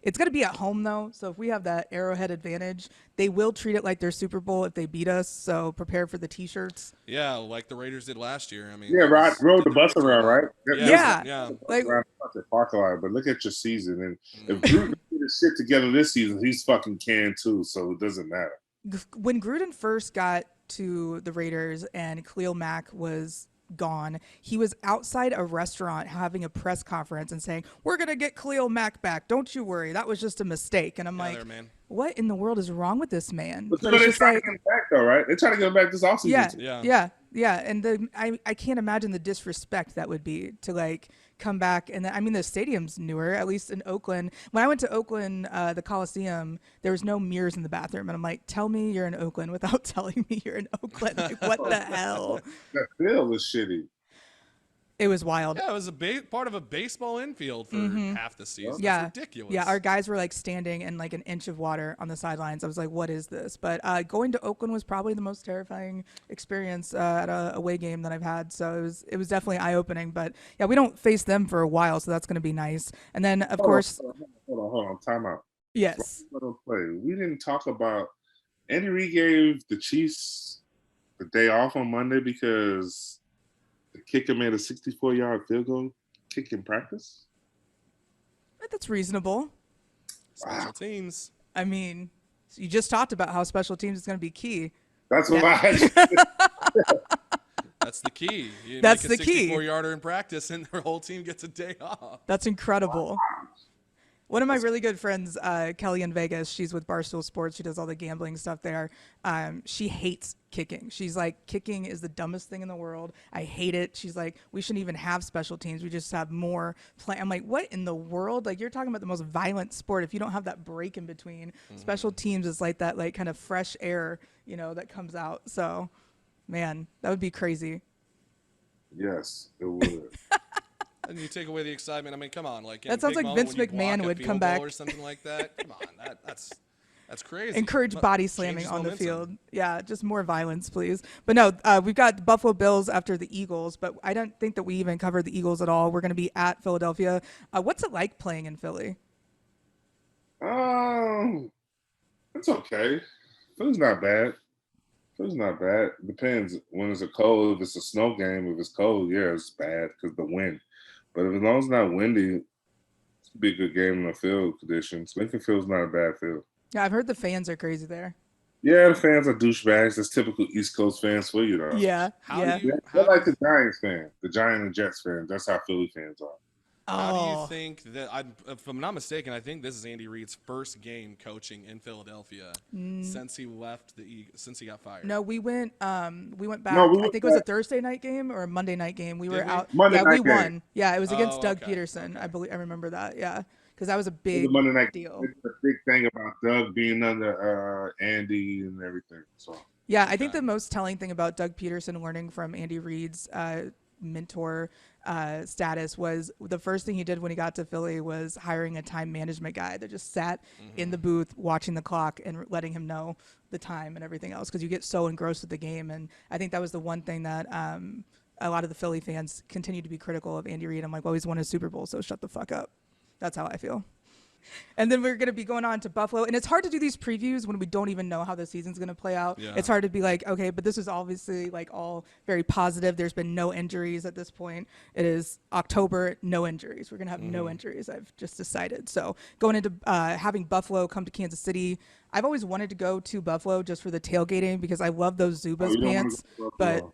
it's going to be at home though. So if we have that Arrowhead advantage, they will treat it like their Super Bowl if they beat us. So prepare for the T-shirts. Yeah, like the Raiders did last year. I mean, rode the bus around, right? Yeah. Like the parking lot. But look at your season, and if Gruden get his shit together this season, he's fucking can too. So it doesn't matter. When Gruden first got to the Raiders and Khalil Mack was gone, he was outside a restaurant having a press conference and saying, we're going to get Khalil Mack back. Don't you worry. That was just a mistake. And I'm like, what in the world is wrong with this man? But they're trying to get him back though, right? They're trying to get him back this offseason. Yeah. And I can't imagine the disrespect that would be to like come back. And I mean, the stadium's newer, at least in Oakland. When I went to Oakland, the Coliseum, there was no mirrors in the bathroom. And I'm like, tell me you're in Oakland without telling me you're in Oakland. Like, what the hell? That field was shitty. It was wild. Yeah, it was a part of a baseball infield for half the season. Yeah, it's ridiculous. Yeah, our guys were like standing in like an inch of water on the sidelines. I was like, "What is this?" But going to Oakland was probably the most terrifying experience at a away game that I've had. So it was definitely eye opening. But yeah, we don't face them for a while, so that's going to be nice. And then of course, hold on, time out. Yes, we didn't talk about. Andy Reid gave the Chiefs the day off on Monday because the kicker made a 64-yard field goal kick in practice. That's reasonable. Special teams. I mean, you just talked about how special teams is going to be key. That's what I. That's the key. That's make a the key. 64-yarder in practice, and their whole team gets a day off. That's incredible. Wow. One of my really good friends, Kelly in Vegas, she's with Barstool Sports. She does all the gambling stuff there. She hates kicking. She's like, kicking is the dumbest thing in the world. I hate it. She's like, we shouldn't even have special teams. We just have more play. I'm like, what in the world? Like, you're talking about the most violent sport. If you don't have that break in between, special teams is like that, like kind of fresh air, that comes out. So, man, that would be crazy. Yes, it would. And you take away the excitement. I mean, come on, like that sounds like Vince McMahon would come back or something like that. Come on, that's crazy. Encourage body slamming on the field. Yeah, just more violence, please. But no, we've got the Buffalo Bills after the Eagles, but I don't think that we even covered the Eagles at all. We're going to be at Philadelphia. What's it like playing in Philly? It's okay. Philly's not bad. Depends when it's a cold. If it's a snow game, if it's cold, yeah, it's bad because the wind. But as long as it's not windy, it's a big good game in the field conditions. Lincoln Field's not a bad field. Yeah, I've heard the fans are crazy there. Yeah, the fans are douchebags. That's typical East Coast fans for you, though. Yeah, How do yeah. Yeah, you they're how do like you the Giants fans, the Giants and Jets fans. That's how Philly fans are. How do you Oh, think that if I'm not mistaken, I think this is Andy Reid's first game coaching in Philadelphia since he left since he got fired. no, we went No, back. we I went think it was a back Thursday night game or a Monday night game. We were Did we? out. Monday Yeah, we night game. won. Yeah, it was against Oh, Doug okay. Peterson. I Okay. believe I remember that. Yeah, because that was a It was a big Monday night. deal. It's a big thing about Doug being under Andy and everything. So Yeah, I think Okay. the most telling thing about Doug Peterson learning from Andy Reid's mentor status was the first thing he did when he got to Philly was hiring a time management guy that just sat in the booth watching the clock and letting him know the time and everything else because you get so engrossed with the game. And I think that was the one thing that a lot of the Philly fans continue to be critical of Andy Reid. I'm like, well, he's won a Super Bowl, so shut the fuck up. That's how I feel. And then we're going to be going on to Buffalo. And it's hard to do these previews when we don't even know how the season's going to play out. Yeah. It's hard to be like, okay, but this is obviously like all very positive. There's been no injuries at this point. It is October, no injuries. We're going to have no injuries. I've just decided. So going into having Buffalo come to Kansas City, I've always wanted to go to Buffalo just for the tailgating because I love those Zubas you don't want pants. to go to But Buffalo.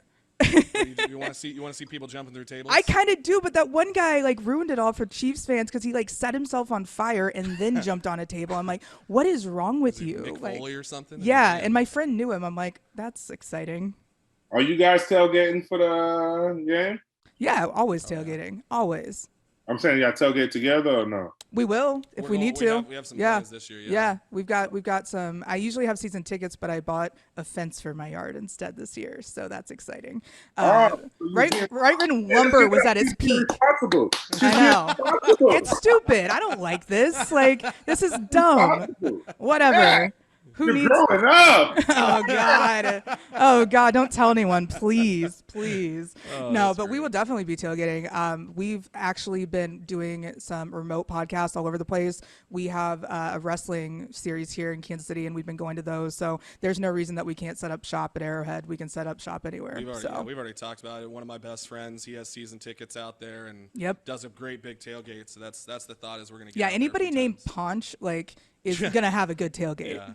You want to see people jumping through tables? I kind of do, but that one guy like ruined it all for Chiefs fans because he like set himself on fire and then jumped on a table. I'm like, what is wrong with you? Mick Like, Foley or something? yeah, and my friend knew him. I'm like, that's exciting. Are you guys tailgating for the game? Yeah, always Oh, yeah. tailgating, always. I'm saying y'all tailgate together or no? We will if we need to. We have some yeah, plans this year. Yeah. we've got some. I usually have season tickets, but I bought a fence for my yard instead this year, so that's exciting. So you Right, being- right when lumber was at its She's being peak. responsible. She's I being know. responsible. It's stupid. I don't like this. Like, this is dumb. Responsible. Whatever. Who You're needs? growing up. Oh God. Oh God. Don't tell anyone, please, please. No, that's but we great. will definitely be tailgating. We've actually been doing some remote podcasts all over the place. We have a wrestling series here in Kansas City, and we've been going to those. So there's no reason that we can't set up shop at Arrowhead. We can set up shop anywhere. We've already talked about it. One of my best friends, he has season tickets out there and Yep. does a great big tailgate. So that's the thought is we're gonna get Yeah. out there a Anybody few named times. Ponch like is gonna have a good tailgate. Yeah.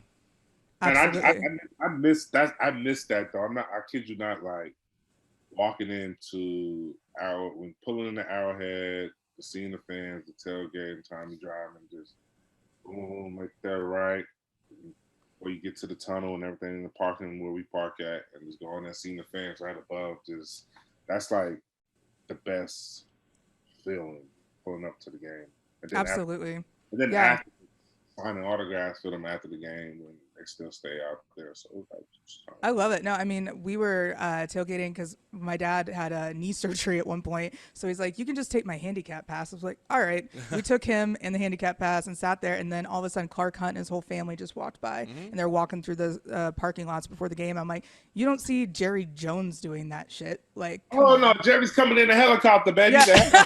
And Absolutely. I missed that. I missed that though. I kid you not. Like walking into when pulling in the Arrowhead, seeing the fans, the tailgate, and time to drive, and just boom, like that right. Where you get to the tunnel and everything in the parking where we park at, and just going there, seeing the fans right above. Just that's like the best feeling pulling up to the game. And then Absolutely. and then Yeah. after signing autographs for them after the game when they still stay out there. So I love it. No, I mean, we were tailgating because my dad had a knee surgery at one point. So he's like, you can just take my handicap pass. I was like, all right. We took him and the handicap pass and sat there. And then all of a sudden, Clark Hunt and his whole family just walked by. And they're walking through the parking lots before the game. I'm like, you don't see Jerry Jones doing that shit. Like, come oh on. no, Jerry's coming in a helicopter, baby. Yeah.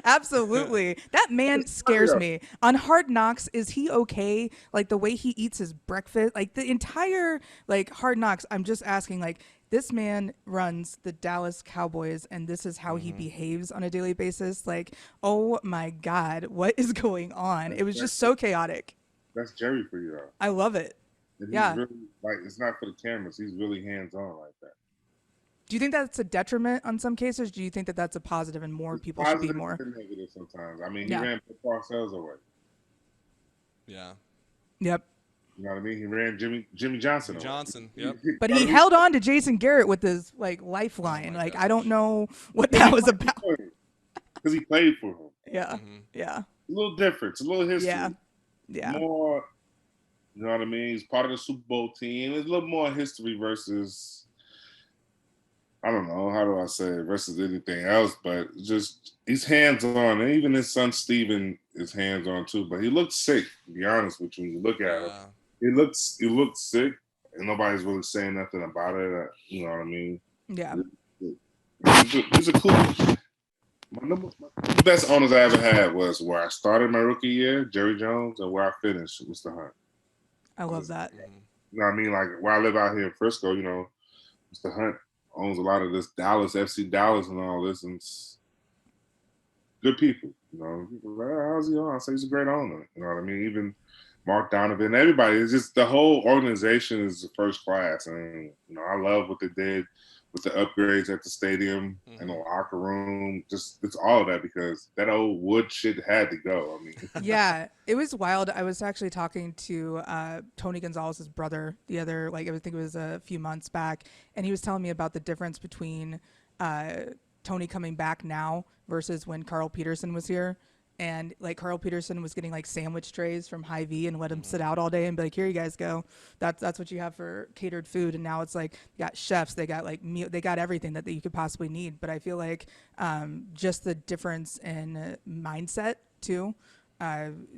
Absolutely. That man scares me. On Hard Knocks, is he okay? Like the way he eats his breakfast, like the entire like Hard Knocks, I'm just asking like this man runs the Dallas Cowboys and this is how he behaves on a daily basis. Like, oh my God, what is going on? It was just so chaotic. That's Jerry for you, though. I love it. And Yeah. he's really, like it's not for the cameras. He's really hands on like that. Do you think that's a detriment on some cases? Do you think that that's a positive and more people should be Positive more? and negative sometimes. I mean, Yeah. he ran Parcells away. Yeah. Yep. You know what I mean? He ran Jimmy Johnson away. Johnson. Yep. But he held on to Jason Garrett with his like lifeline. Oh my Like gosh. I don't know what that was about. because he played for him. Yeah. Mhm. Yeah. A little different. It's a little history. Yeah. Yeah. More, you know what I mean? He's part of the Super Bowl team. It's a little more history versus, I don't know, how do I say it, versus anything else, but just he's hands on. And even his son Steven is hands on too. But he looked sick, to be honest with you, when you look at him. Yeah. He looked sick, and nobody's really saying nothing about it. You know what I mean? Yeah. He's a cool. The best owners I ever had was where I started my rookie year, Jerry Jones, and where I finished, Mr. Hunt. I love that. You know what I mean? Like where I live out here in Frisco, you know, Mr. Hunt owns a lot of this Dallas, FC Dallas, and all this, and it's good people. You know, people are like, how's he on? I say he's a great owner. You know what I mean? Even Mark Donovan, everybody. It's just the whole organization is first class, and I love what they did with the upgrades at the stadium and the locker room. Just it's all of that because that old wood shit had to go. I mean, Yeah, it was wild. I was actually talking to Tony Gonzalez's brother the other, like I think it was a few months back, and he was telling me about the difference between Tony coming back now versus when Carl Peterson was here. And like Carl Peterson was getting like sandwich trays from Hy-Vee and let him sit out all day and be like, here you guys go. That's what you have for catered food. And now it's like you got chefs, they got like meal, they got everything that you could possibly need. But I feel like just the difference in mindset too.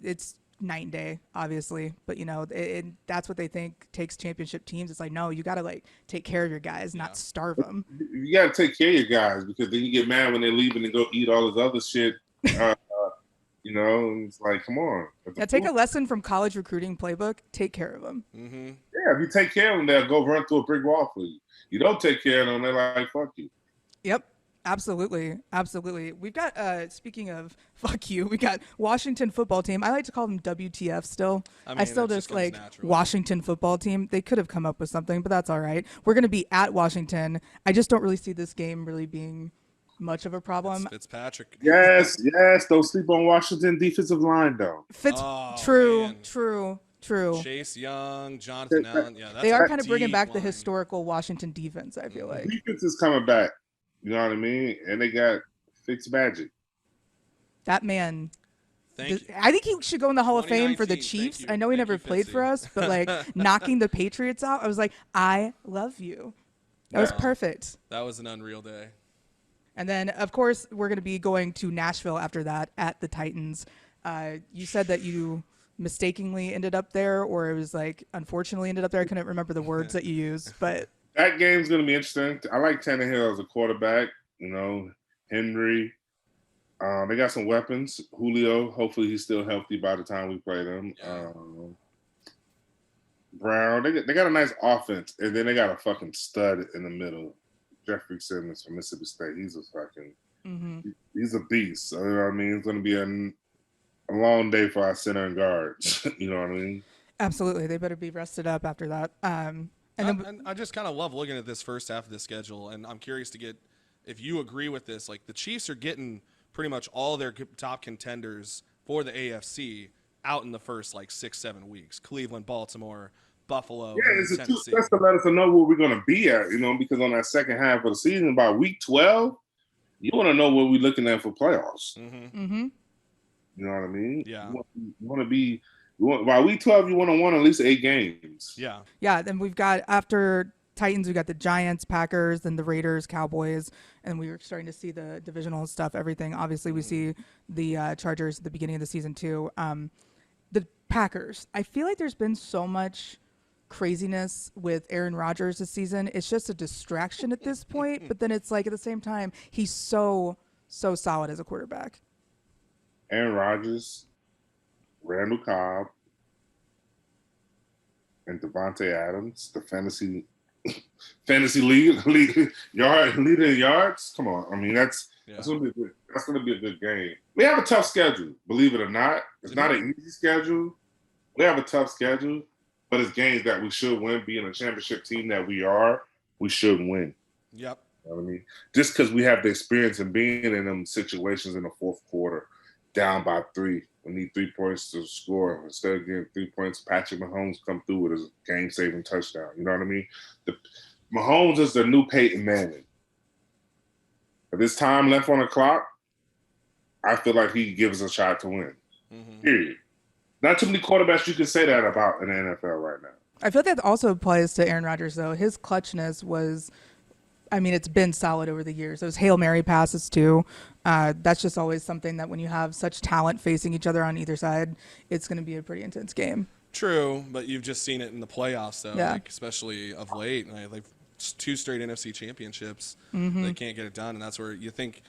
It's night and day, obviously, but that's what they think takes championship teams. It's like, no, you got to like take care of your guys, not starve them. You got to take care of your guys because then you get mad when they're leaving and go eat all this other shit. And it's like, come on. Yeah, take a lesson from college recruiting playbook. Take care of them. Mm-hmm. Yeah, if you take care of them, they'll go run through a brick wall for you. You don't take care of them, they're like, fuck you. Yep. Absolutely. We've got, speaking of fuck you, we got Washington football team. I like to call them WTF still. I still just like naturally. Washington football team. They could have come up with something, but that's all right. We're going to be at Washington. I just don't really see this game really being much of a problem. Fitzpatrick. Yes. Don't sleep on Washington defensive line, though. True. Chase Young, Jonathan Allen. Yeah, they are kind of bringing back the historical Washington defense, I feel like. Defense is coming back. You know what I mean? And they got Fitzmagic. That man. I think he should go in the Hall of Fame for the Chiefs. I know he never played for us, but like knocking the Patriots out, I was like, I love you. That was perfect. That was an unreal day. And then, of course, we're going to be going to Nashville after that at the Titans. You said that you mistakenly ended up there, or it was like unfortunately ended up there. I couldn't remember the words that you used, but that game's going to be interesting. I like Tannehill as a quarterback. Henry. They got some weapons. Julio, hopefully he's still healthy by the time we play them. Yeah. Brown, they got a nice offense, and then they got a fucking stud in the middle. Jeffrey Simmons from Mississippi State. He's a fucking, he's a beast. So, you know what I mean? It's going to be a long day for our center and guards. You know what I mean? Absolutely. They better be rested up after that. And I just kind of love looking at this first half of the schedule, and I'm curious to get if you agree with this. Like the Chiefs are getting pretty much all their top contenders for the AFC out in the first 6-7 weeks. Cleveland, Baltimore, Buffalo. Yeah, it's a two-step to let us know where we're going to be at, because on that second half of the season, by week 12, you want to know what we're looking at for playoffs. Mm-hmm. You know what I mean? Yeah. You want to be by week 12, you want to win at least 8 games. Yeah. Yeah, then we've got after Titans, we got the Giants, Packers, then the Raiders, Cowboys, and we were starting to see the divisional stuff, everything. Obviously, we see the Chargers at the beginning of the season too. The Packers, I feel like there's been so much craziness with Aaron Rodgers this season. It's just a distraction at this point, but then it's like at the same time, he's so solid as a quarterback. Aaron Rodgers, Randall Cobb, and Devontae Adams, the fantasy league leader in yards. Come on, I mean that's gonna be a good game. We have a tough schedule, believe it or not. It's not an easy schedule. We have a tough schedule, but it's games that we should win. Being a championship team that we are, we should win. Yep. You know what I mean? Just because we have the experience in being in them situations in the fourth quarter, down by 3. We need 3 points to score. Instead of getting 3 points, Patrick Mahomes come through with his game-saving touchdown. You know what I mean? Mahomes is the new Peyton Manning. If there's time left on the clock, I feel like he gives us a shot to win. Mm-hmm. Period. Not too many quarterbacks you can say that about in the NFL right now. I feel like that also applies to Aaron Rodgers, though. His clutchness was, it's been solid over the years. Those Hail Mary passes, too. That's just always something that when you have such talent facing each other on either side, it's going to be a pretty intense game. True, but you've just seen it in the playoffs, though, yeah. Especially of late. Like 2 straight NFC championships, they can't get it done, and that's where you think,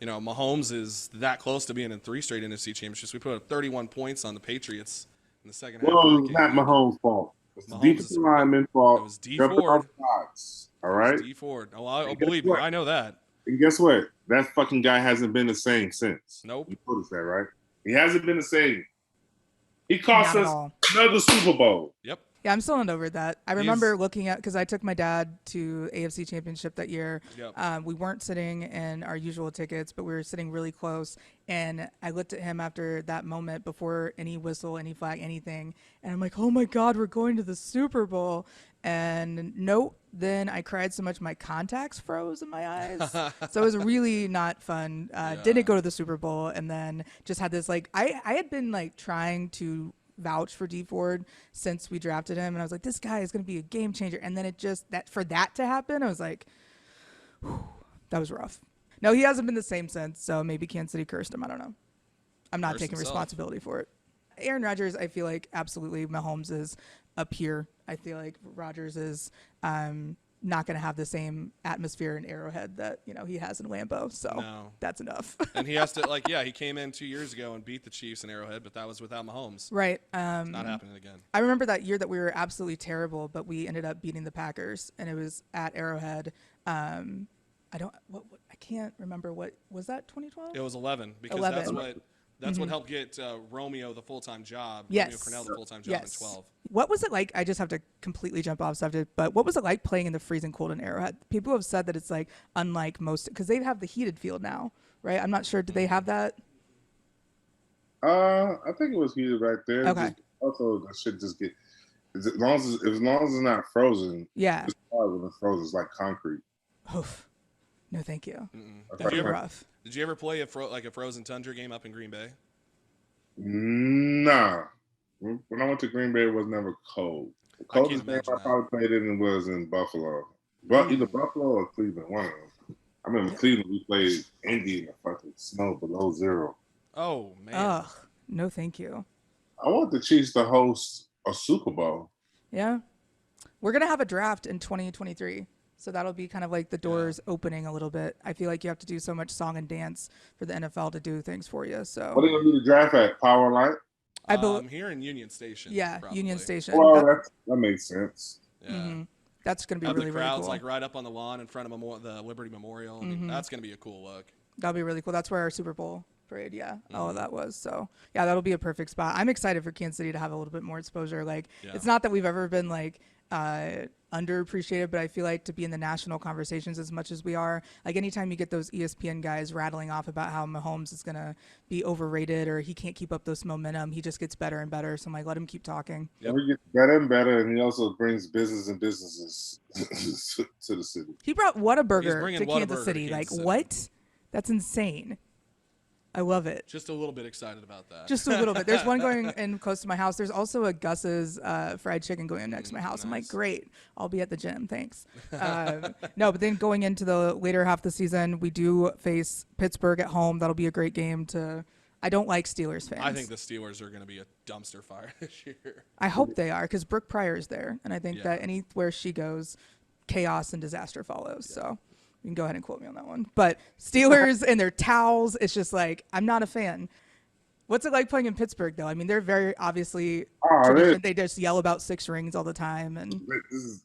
Mahomes is that close to being in 3 straight NFC championships. We put up 31 points on the Patriots in the second half. Well, it's not Mahomes' fault. It's the defensive lineman's fault. It was D Ford. All right? D Ford. Oh, I believe me. I know that. And guess what? That fucking guy hasn't been the same since. Nope. You noticed that, right? He hasn't been the same. He cost Not at us all. another Super Bowl. Yep. Yeah, I'm still not over that. I remember looking at, because I took my dad to AFC Championship that year. Yep. We weren't sitting in our usual tickets, but we were sitting really close. And I looked at him after that moment, before any whistle, any flag, anything. And I'm like, oh my God, we're going to the Super Bowl. And nope, then I cried so much my contacts froze in my eyes. So it was really not fun. Didn't go to the Super Bowl, and then just had this, like, I had been like trying to vouch for D Ford since we drafted him, and I was like, this guy is going to be a game changer. And then it just, that for that to happen, I was like, whew, that was rough. No, he hasn't been the same since, so maybe Kansas City cursed him. I don't know. I'm not taking responsibility for it. Aaron Rodgers, I feel like absolutely Mahomes is up here. I feel like Rodgers is not going to have the same atmosphere in Arrowhead that, you know, he has in Lambeau. So that's enough. And he has to, like, yeah, he came in 2 years ago and beat the Chiefs in Arrowhead, but that was without Mahomes. Right. It's not happening again. I remember that year that we were absolutely terrible, but we ended up beating the Packers, and it was at Arrowhead. I can't remember, what was that, 2012? It was 11, because 11. that's what helped get Romeo the full-time job. Yes. Romeo Cornell the full-time job in 12. What was it like? I just have to completely jump off subject, but what was it like playing in the freezing cold in Arrowhead? People have said that it's like unlike most, because they have the heated field now, right? I'm not sure. Do they have that? I think it was heated right there. Okay. Also, that shit just get, as long as it's not frozen. Yeah. It's hard when it's frozen. It's like concrete. Oof. No, thank you. Did you ever play a frozen tundra game up in Green Bay? Nah. When I went to Green Bay, it was never cold. The coldest game I probably played in was in Buffalo. But either Buffalo or Cleveland, one of them. I remember Cleveland, we played Indy in the fucking snow below zero. Oh, man. Ugh. No, thank you. I want the Chiefs to host a Super Bowl. Yeah. We're going to have a draft in 2023. So that'll be kind of like the doors opening a little bit. I feel like you have to do so much song and dance for the NFL to do things for you. So what are you going to do the draft at? Power Line? I believe here in Union Station. Yeah, probably. Union Station. Well, that makes sense. Yeah. Mm-hmm. That's going to be really, the crowds really cool. like right up on the lawn in front of the Liberty Memorial. I mean, that's going to be a cool look. That'll be really cool. That's where our Super Bowl parade, all of that was. So yeah, that'll be a perfect spot. I'm excited for Kansas City to have a little bit more exposure. Like it's not that we've ever been like underappreciated, but I feel like to be in the national conversations as much as we are, like anytime you get those ESPN guys rattling off about how Mahomes is going to be overrated or he can't keep up this momentum, he just gets better and better. So I'm like, let him keep talking. Yep. He gets better and better, and he also brings businesses to the city. He brought Whataburger to Kansas City. Like, City. What? That's insane. I love it. Just a little bit excited about that. Just a little bit. There's one going in close to my house. There's also a Gus's fried chicken going in next to my house. Nice. I'm like, great. I'll be at the gym. Thanks. No, but then going into the later half of the season, we do face Pittsburgh at home. That'll be a great game to. I don't like Steelers fans. I think the Steelers are going to be a dumpster fire this year. I hope they are, because Brooke Pryor's there, and I think that anywhere she goes, chaos and disaster follows. So. You can go ahead and quote me on that one. But Steelers and their towels, it's just like, I'm not a fan. What's it like playing in Pittsburgh, though? I mean, they're very obviously they just yell about 6 rings all the time. And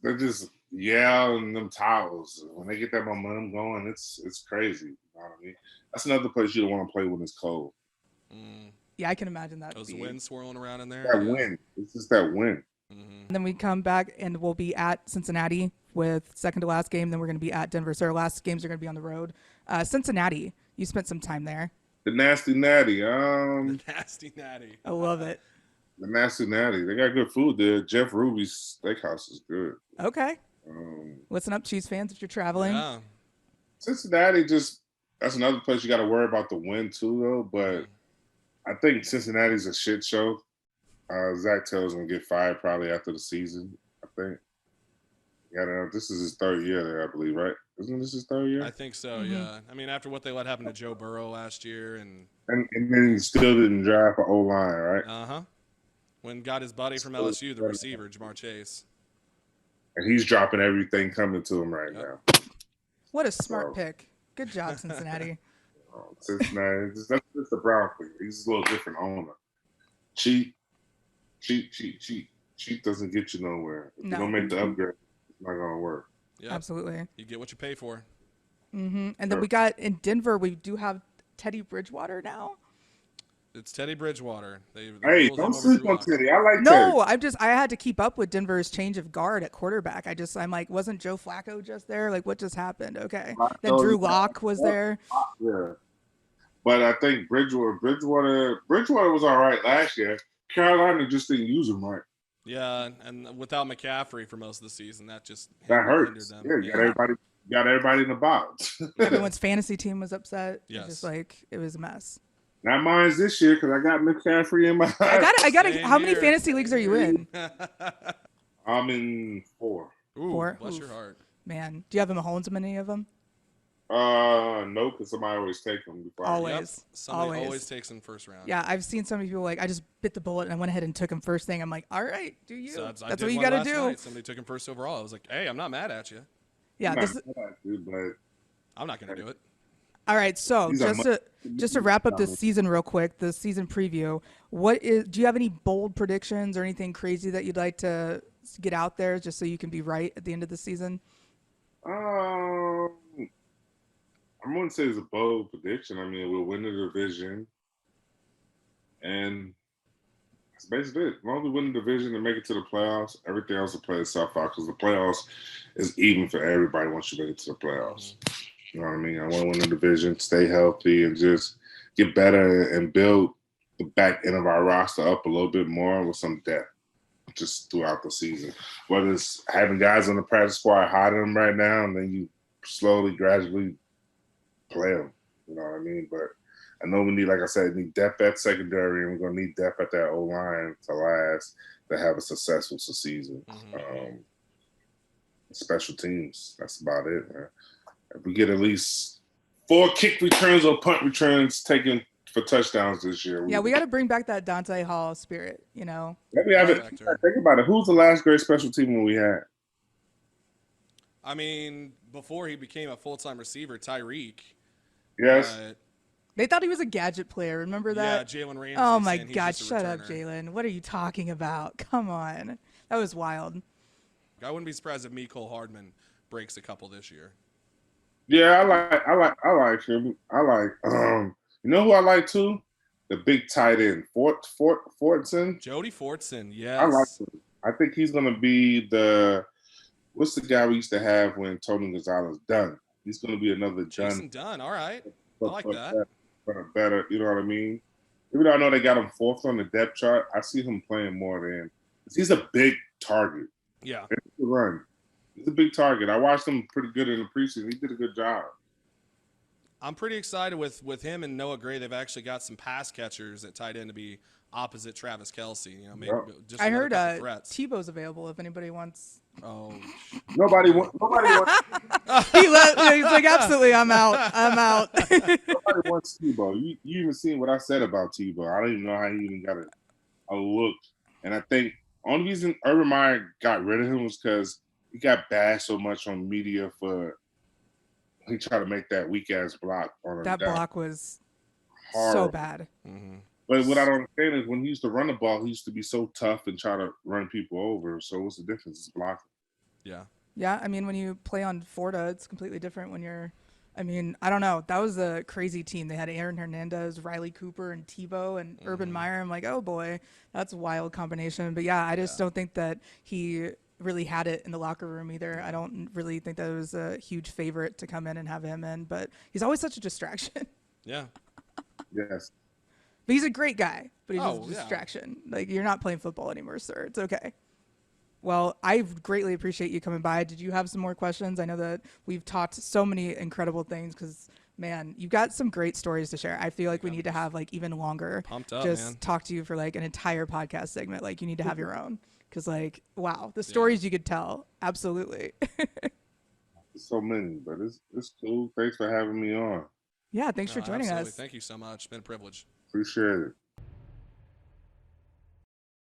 they're just yelling them towels. When they get that momentum going, it's crazy. You know what I mean? That's another place you don't want to play when it's cold. Yeah, I can imagine that. Those winds swirling around in there. That wind. It's just that wind. And then we come back and we'll be at Cincinnati with second to last game. Then we're going to be at Denver. So our last games are going to be on the road. Cincinnati, you spent some time there. The Nasty Natty. The Nasty Natty. I love it. The Nasty Natty. They got good food there. Jeff Ruby's Steakhouse is good. Okay. Listen up, Chiefs fans, if you're traveling. Yeah. Cincinnati that's another place you got to worry about the wind too, though. But I think Cincinnati's a shit show. Zach Taylor's gonna get fired probably after the season. I think. Yeah, this is his 3rd year there, I believe, right? Isn't this his 3rd year? I think so. Yeah. I mean, after what they let happen to Joe Burrow last year, and then he still didn't draft an O-line, right? When got his buddy from LSU, the receiver Jamar Chase, and he's dropping everything coming to him right now. What a smart pick! Good job, Cincinnati. Cincinnati, that's just the Brown thing. He's a little different owner. Cheap doesn't get you nowhere. If you don't make the upgrade, it's not gonna work. Yep. Absolutely. You get what you pay for. And then we got in Denver. We do have Teddy Bridgewater now. It's Teddy Bridgewater. They Hey, ruled don't him over sleep Drew on Lock. Teddy. I like Teddy. No, I had to keep up with Denver's change of guard at quarterback. I'm like, wasn't Joe Flacco just there? Like, what just happened? Okay. Then So, Drew Lock was there. yeah. But I think Bridgewater was all right last year. Carolina just didn't use him right. Yeah, and without McCaffrey for most of the season, that just That hindered hurts. them. Yeah, Yeah. got everybody in the box. Everyone's fantasy team was upset. It Yes. was just like it was a mess. Not mine this year because I got McCaffrey in my. I got. Same How many here. fantasy leagues are you in? I'm in 4. Ooh, Four? bless Oof. your heart. Man, do you have Mahomes in any of them? No, because somebody always take them before. Always. Yep. Somebody Always. always takes in first round. Yeah, I've seen some people like I just bit the bullet and I went ahead and took him first thing. I'm like, all right, do you? So That's I did what you one got to last do. night. Somebody took him first overall. I was like, hey, I'm not mad at you. Yeah, this is, But I'm not going to do it. all right. So These are just to wrap up this season real quick, the season preview. Do you have any bold predictions or anything crazy that you'd like to get out there just so you can be right at the end of the season? I wouldn't say it's a bold prediction. I mean, we'll win the division, and that's basically it. As long as we win the division and make it to the playoffs, everything else will play itself out because the playoffs is even for everybody once you make it to the playoffs. You know what I mean? I want to win the division, stay healthy, and just get better and build the back end of our roster up a little bit more with some depth just throughout the season. Whether it's having guys on the practice squad hiding them right now, and then you slowly, gradually play them. You know what I mean? But I know we need, like I said, need depth at secondary, and we're going to need depth at that O-line to last to have a successful season. Special teams, that's about it, man. If we get at least 4 kick returns or punt returns taken for touchdowns this year. Yeah, we got to bring back that Dante Hall spirit, you know? Let me have it. Think about it. Who's the last great special team we had? I mean, before he became a full-time receiver, Tyreek. Yes. They thought he was a gadget player. Remember that? Yeah, Jalen Ramsey. Oh, my God. Shut up, Jalen. What are you talking about? Come on. That was wild. I wouldn't be surprised if Mecole Hardman breaks a couple this year. Yeah, I like him. I like you know who I like too? The big tight end, Fortson. Jody Fortson, yes. I like him. I think he's gonna be what's the guy we used to have when Tony Gonzalez Dunn? He's gonna be another Jason Dunn. All right. I like that. For a better, you know what I mean? Even though I know they got him 4th on the depth chart, I see him playing more than he's a big target. Yeah. Run. He's a big target. I watched him pretty good in the preseason. He did a good job. I'm pretty excited with him and Noah Gray. They've actually got some pass catchers at tight end to be opposite Travis Kelce. You know, maybe just I heard Tebow's available if anybody wants. Oh, nobody wants. He's like, absolutely, I'm out. Nobody wants Tebow. You even seen what I said about Tebow. I don't even know how he even got a look. And I think only reason Urban Meyer got rid of him was because he got bashed so much on media for he tried to make that weak ass block on him. That block was horrible. So bad. Mm-hmm. But what I don't understand is when he used to run the ball, he used to be so tough and try to run people over. So what's the difference? It's blocking. Yeah. Yeah, I mean, when you play on Forta, it's completely different when you're I mean, I don't know. That was a crazy team. They had Aaron Hernandez, Riley Cooper, and Tebow, and Urban Meyer. I'm like, oh boy, that's a wild combination. But yeah, I just don't think that he really had it in the locker room either. I don't really think that it was a huge favorite to come in and have him in, but he's always such a distraction. Yeah. Yes. But he's a great guy, but he's just a distraction. Like, you're not playing football anymore, sir. It's okay. Well, I greatly appreciate you coming by. Did you have some more questions? I know that we've talked so many incredible things because, man, you've got some great stories to share. I feel like we need to have, like, even longer. Pumped up, just man. Talk to you for, like, an entire podcast segment. Like, you need to have your own because, like, wow, the stories you could tell. Absolutely. So many, but it's cool. Thanks for having me on. Yeah, thanks for joining absolutely. us. Thank you so much. It's been a privilege. Appreciate it.